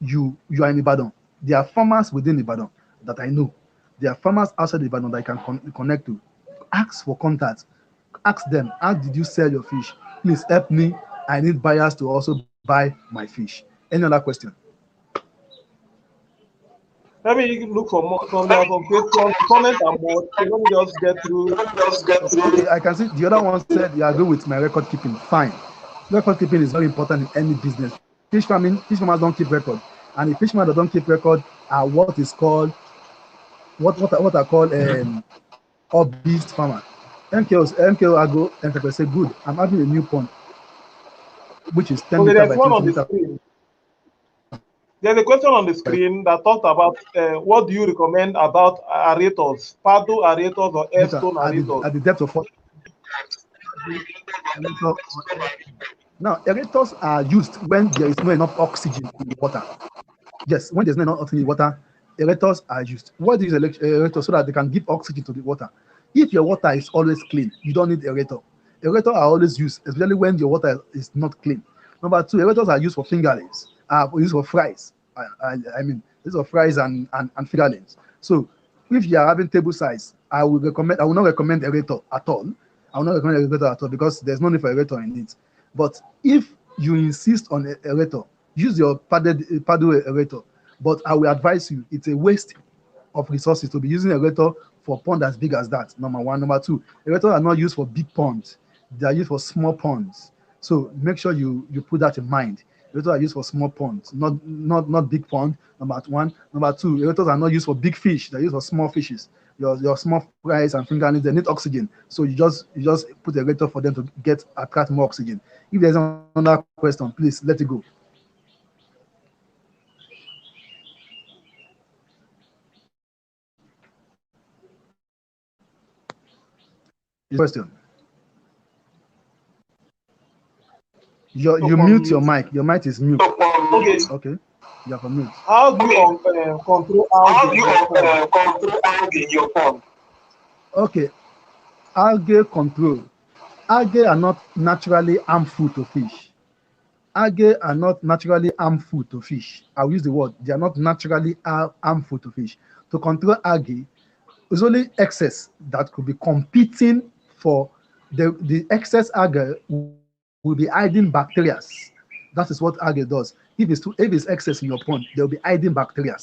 you are in Ibadan. There are farmers within Ibadan that I know. There are farmers outside Ibadan that I can connect to. Ask for contacts. Ask them, how did you sell your fish? Please help me. I need buyers to also buy my fish. Any other question? Let me look for more. There are some questions. Comment and more. So let me just get through. Okay, I can see the other one said you agree with my record keeping. Fine. Record keeping is very important in any business. Fish farmers don't keep record. And the fishermen that don't keep record are what is called what are called hobbyist farmer. MKO Ago Enterprise say good. I'm having a new pond, which is 10 Okay, meter there's by one 20 on the meter. screen. There's a question on the screen that talked about what do you recommend about aerators, paddle aerators or air stone aerators? At the depth of 40. Now, aerators are used when there is not enough oxygen in the water. Yes, when there's not enough oxygen in the water, aerators are used. What is aerators? So that they can give oxygen to the water. If your water is always clean, you don't need aerator. Aerators are always used, especially when your water is not clean. Number two, aerators are used for fingerlings, used for fries. I mean, these are fries and fingerlings. So if you are having table size, I will not recommend aerator at all. I will not recommend aerator at all because there's no need for aerator in it. But if you insist on aerator, use your paddle aerator. But I will advise you, it's a waste of resources to be using aerator for pond as big as that. Number one. Number two, aerators are not used for big ponds. They are used for small ponds. So make sure you put that in mind. Aerators are used for small ponds, not big pond. Number one. Number two, aerators are not used for big fish. They're used for small fishes. Your small fries and fingerlings, they need oxygen. So you just put a aerator for them to attract more oxygen. If there's another question, please let it go. Question. You mute your mic. Your mic is mute. Okay. Okay. You have a mute. How do you control algae in your pond? Okay. Algae control. Algae are not naturally harmful to fish. Algae are not naturally harmful to fish. I'll use the word. They are not naturally harmful to fish. To control algae, it's only excess that could be competing for the excess algae will be hiding bacteria. That is what algae does. If it's excess in your pond, there will be hiding bacteria.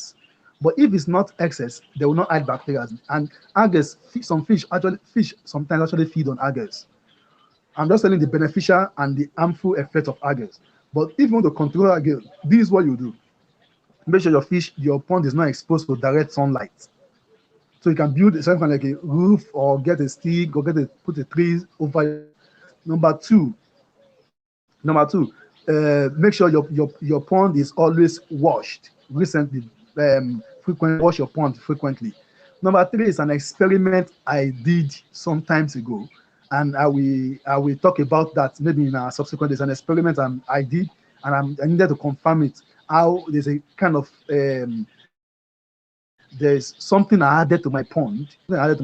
But if it's not excess, they will not hide bacteria. And algae, some fish sometimes actually feed on algae. I'm just telling the beneficial and the harmful effect of algae. But if you want to control algae, this is what you do. Make sure your pond is not exposed to direct sunlight. So you can build something like a roof or get a stick or put a tree over. Number two, make sure your pond is always washed recently. Frequently wash your pond frequently. Number three is an experiment I did some times ago, and I will talk about that maybe in a subsequent. There's an experiment I did, and I needed to confirm it. How there's a kind of there's something I added to my pond. I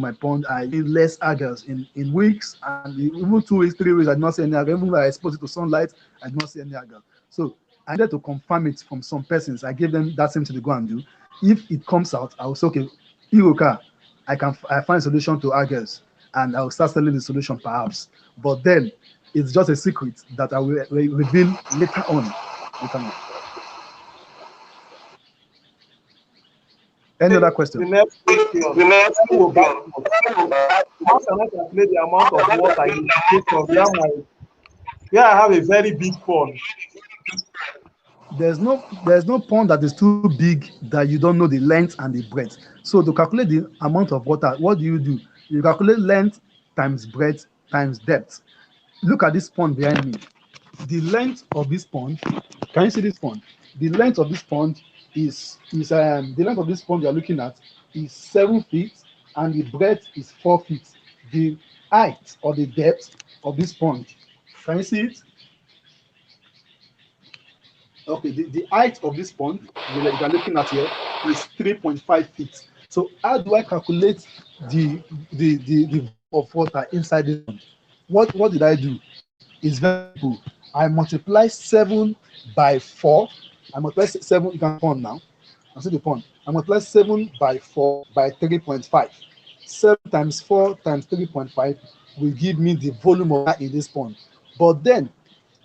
need less algae in weeks, and even 2 weeks, 3 weeks, I did not see any algae. Even when I exposed it to sunlight, I did not see any algae. So I needed to confirm it from some persons. I gave them that same thing to go and do. If it comes out, I will say, okay, Iroka, I find a solution to algae, and I will start selling the solution perhaps. But then it's just a secret that I will reveal later on. Any other question? The next question. How can I calculate the amount of water in the situation where I have a very big pond? There's no pond that is too big that you don't know the length and the breadth. So to calculate the amount of water, what do? You calculate length times breadth times depth. Look at this pond behind me. The length of this pond, can you see this pond? The length of this pond is the length of this pond you're looking at is 7 feet, and the breadth is 4 feet. The height or the depth of this pond, can you see it? Okay, the height of this pond you're looking at here is 3.5 feet. So how do I calculate the of water inside this pond? What did I do? It's very simple. I multiply 7 by 4. I multiply 7. You can pond now. I see the pond. I multiply 7 by 4 by 3.5. 7 times 4 times 3.5 will give me the volume of water in this pond. But then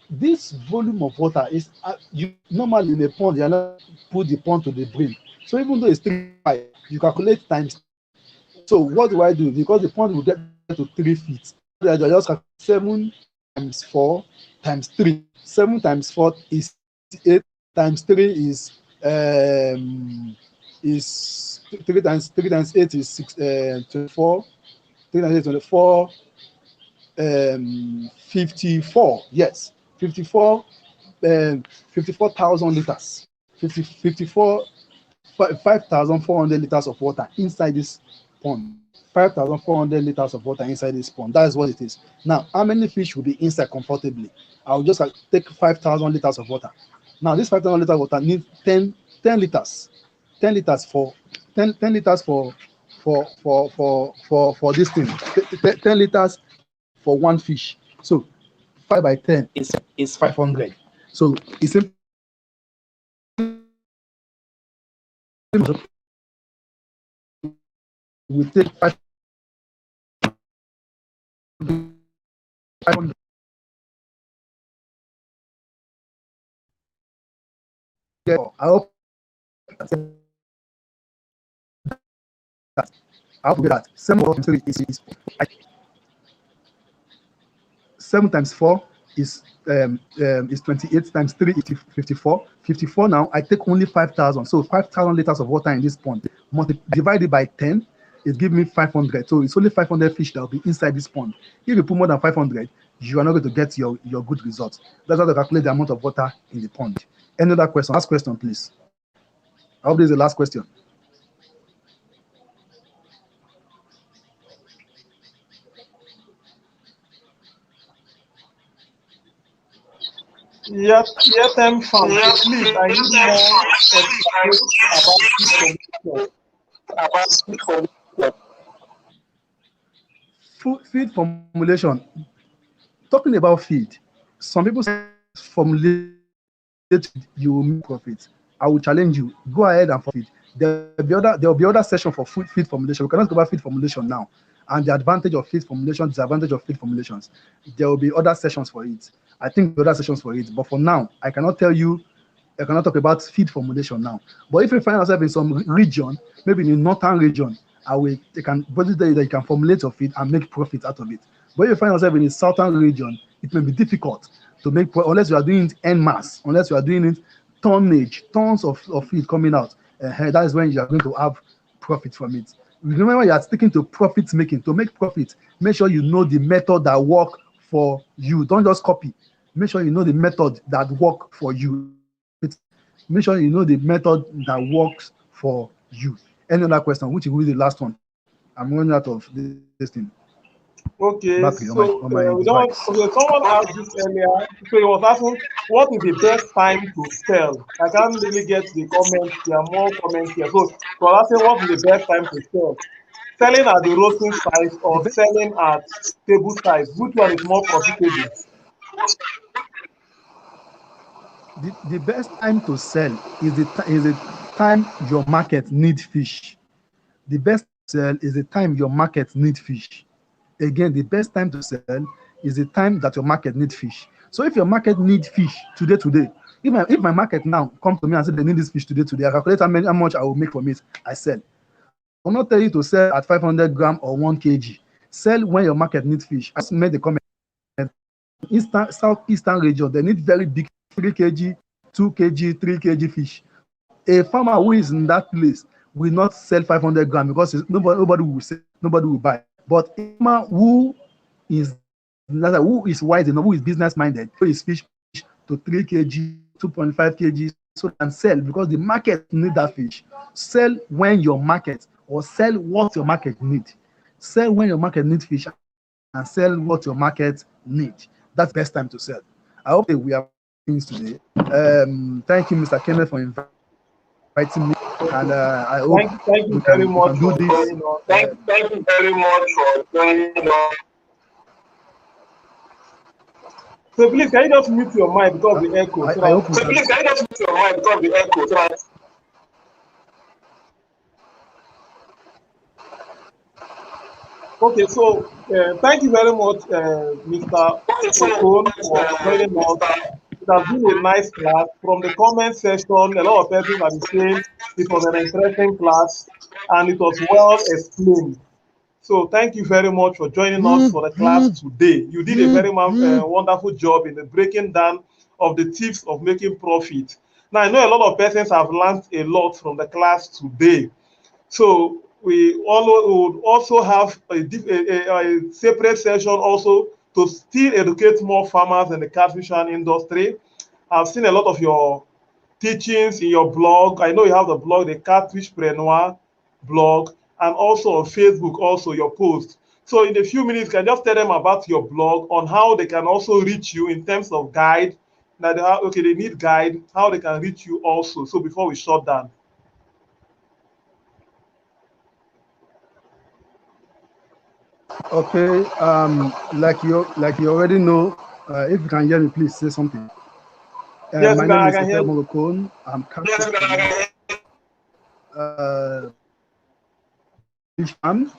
this volume of water is you normally in a pond, you not put the pond to the brim. So even though it's 3.5, you calculate times. So what do I do? Because the pond will get to 3 feet. I just calculate 7 times 4 times 3. 7 times 4 is 8 times 3 is 3 times 8 is 24. 3 times 8 is 24. 54. Yes, 54. 54,000 liters. 54 5,400 liters of water inside this pond. 5,400 liters of water inside this pond. That is what it is. Now, how many fish will be inside comfortably? I'll just take 5,000 liters of water. Now, this 5,000 liters of water needs 10 liters. 10 liters for 10 liters for this thing. 10 liters for one fish. So 5 by 10 is 500. So it's we take 500. I hope I have to get that. 7 times 3 is 7 times 4 is 28 times 3 is 54. 54 now, I take only 5,000. So 5,000 liters of water in this pond. Divided by 10, it gives me 500. So it's only 500 fish that will be inside this pond. If you put more than 500, you are not going to get your good results. That's how to calculate the amount of water in the pond. Any other question? Last question, please. I hope this is the last question. Yes, I'm fine. Please, I need more about Feed formulation. Talking about feed, some people say formulate you will make profit. I will challenge you. Go ahead and feed. There will be other session for feed formulation. We cannot go about feed formulation now. And the advantage of feed formulation, disadvantage of feed formulations. There will be other sessions for it. I think there are other sessions for it. But for now, I cannot tell you, I cannot talk about feed formulation now. But if you find yourself in some region, maybe in the northern region, you can formulate your feed and make profit out of it. But if you find yourself in the southern region, it may be difficult to make unless you are doing it en masse, unless you are doing it tonnage, tons of it coming out. That is when you are going to have profit from it. Remember, you are sticking to profit making. To make profit, make sure you know the method that work for you. Don't just copy. Make sure you know the method that work for you. Make sure you know the method that works for you. Any other question, which will be the last one? I'm running out of this thing. Okay, Battery so on my we don't. device. Okay, someone asked this earlier. So he was asking, what is the best time to sell? I can't really get the comments. There are more comments here. So he was asking, what is the best time to sell? Selling at the roasting size The, or be- selling at table size? Which one is more profitable? the best time to sell is the time your market need fish. The best sell is the time your market need fish. Again, the best time to sell is the time that your market need fish. So if your market need fish today, if my market now come to me and say they need this fish today, I calculate how much I will make from it. I sell. I will not tell you to sell at 500 gram or 1 kg. Sell when your market needs fish. I just made the comment. Southeastern region, they need very big 3 kg, 2 kg, 3 kg fish. A farmer who is in that place will not sell 500 gram because nobody will sell, nobody will buy. But a farmer who is wise enough, who is business minded, who is fish to 3 kg, 2.5 kg, so can sell because the market need that fish. Sell when your market or sell what your market need. Sell when your market need fish and sell what your market need. That's the best time to sell. I hope that we have things today. Thank you, Mr. Kenneth, for inviting me, and I hope Thank you we very can much do for this. joining us. Thank you very much for joining us. So please, can you just mute your mic because of the echo? So I that, hope we So can. please, can you just mute your mic because of the echo? So that okay, so thank you very much, Mr. okay, so Okon, for joining us. Mr. It has been a nice class. From the comment section, a lot of persons have been saying it was an interesting class and it was well explained. So thank you very much for joining us for the class today. You did a very wonderful job in the breaking down of the tips of making profit. Now I know a lot of persons have learned a lot from the class today. So we would also have a separate session also to still educate more farmers in the catfish industry. I've seen a lot of your teachings in your blog. I know you have the blog, the Catfishprenuer blog, and also on Facebook, also your post. So in a few minutes, can just tell them about your blog on how they can also reach you in terms of guide. That they have, okay, they need guide, how they can reach you also. So before we shut down. Okay. Like you already know. If you can hear me, please say something. Yes, My name I is can hear you. Eteobong Okon. I'm Yes, catfish. Fish farm.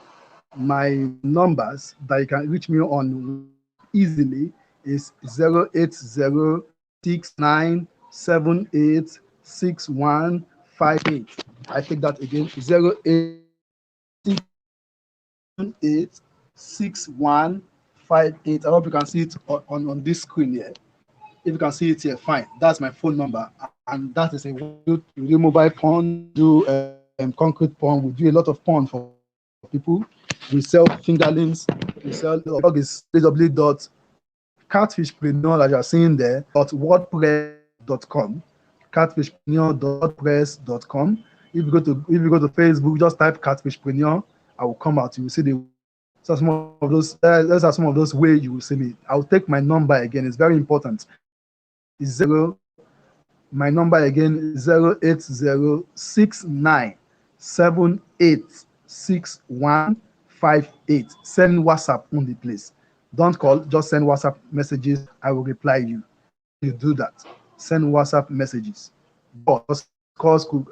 My numbers that you can reach me on easily is 08069786158. I take that again, 080686158. I hope you can see it on this screen here. If you can see it here, fine. That's my phone number, and that is a we do mobile phone, do concrete porn. We do a lot of porn for people. We sell fingerlings. We sell. The blog is www.catfishpreneur that you are seeing there .wordpress.com. Catfishpreneur.wordpress.com. If you go to Facebook, just type catfishpreneur. I will come out. You will see the so some of those. Those are some of those ways you will see me. I will take my number again. It's very important. It's zero. My number again is 08069786158. Send WhatsApp only, please. Don't call, just send WhatsApp messages. I will reply you. You do that. Send WhatsApp messages. Calls,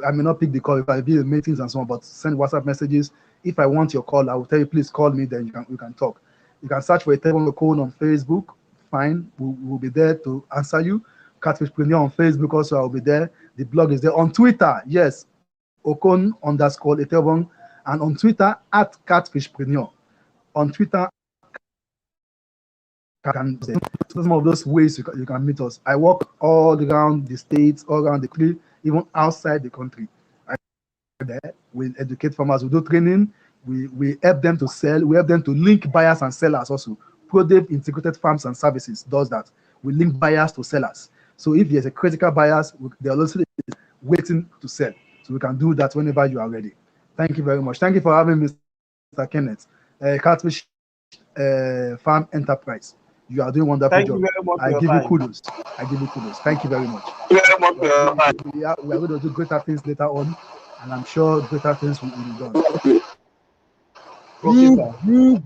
I may not pick the call if I be in meetings and so on, but send WhatsApp messages. If I want your call, I will tell you, please call me, then we can talk. You can search for Eteobong Okon on Facebook. Fine, we'll be there to answer you. Catfishpreneur on Facebook also, I'll be there. The blog is there. On Twitter, yes, Okon_Eteobong, and on Twitter at Catfishpreneur. On Twitter can some of those ways you can meet us. I work all around the states, all around the country, even outside the country. We educate farmers, we do training, we help them to sell, we help them to link buyers and sellers also. ProDev Integrated Farms and Services does that. We link buyers to sellers. So if there's a critical buyers, they are also waiting to sell. So we can do that whenever you are ready. Thank you very much. Thank you for having me, Mr. Kenneth. Catfish Farm Enterprise. You are doing a wonderful Thank job. you very much. I give you kudos. I give you kudos. Thank you very much. We are going to do greater things later on, and I'm sure greater things will be done. Okay, sir.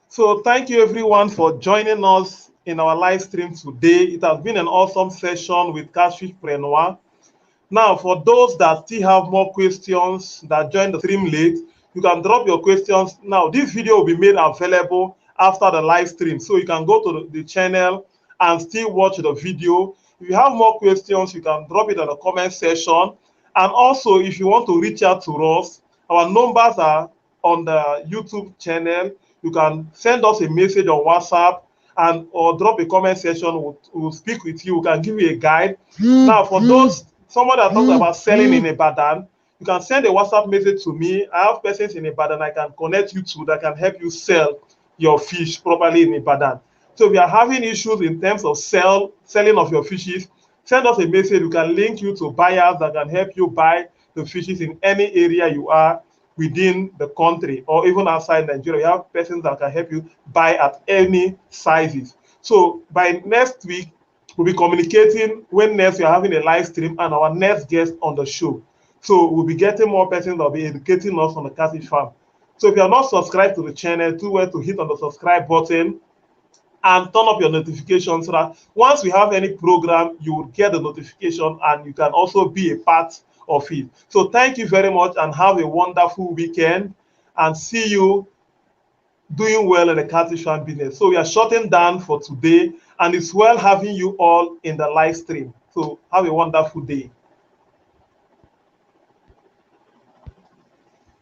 So thank you everyone for joining us in our live stream today. It has been an awesome session with catfishprenuer. Now, for those that still have more questions that joined the stream late, you can drop your questions. Now, this video will be made available after the live stream. So you can go to the channel and still watch the video. If you have more questions, you can drop it in the comment section. And also, if you want to reach out to us, our numbers are on the YouTube channel. You can send us a message on WhatsApp and or drop a comment section. We'll speak with you. We can give you a guide. Now, for those someone that talks about selling in Ibadan, you can send a WhatsApp message to me. I have persons in Ibadan I can connect you to that can help you sell your fish properly in Ibadan. So if you are having issues in terms of selling of your fishes, send us a message. We can link you to buyers that can help you buy the fishes in any area you are within the country or even outside Nigeria. You have persons that can help you buy at any sizes. So by next week, we'll be communicating when next we are having a live stream and our next guest on the show. So we'll be getting more persons that will be educating us on the catfish farm. So if you are not subscribed to the channel, do well to hit on the subscribe button and turn up your notifications so that once we have any program, you will get the notification and you can also be a part of it. So thank you very much and have a wonderful weekend and see you doing well in the catfish farm business. So we are shutting down for today and it's well having you all in the live stream. So have a wonderful day.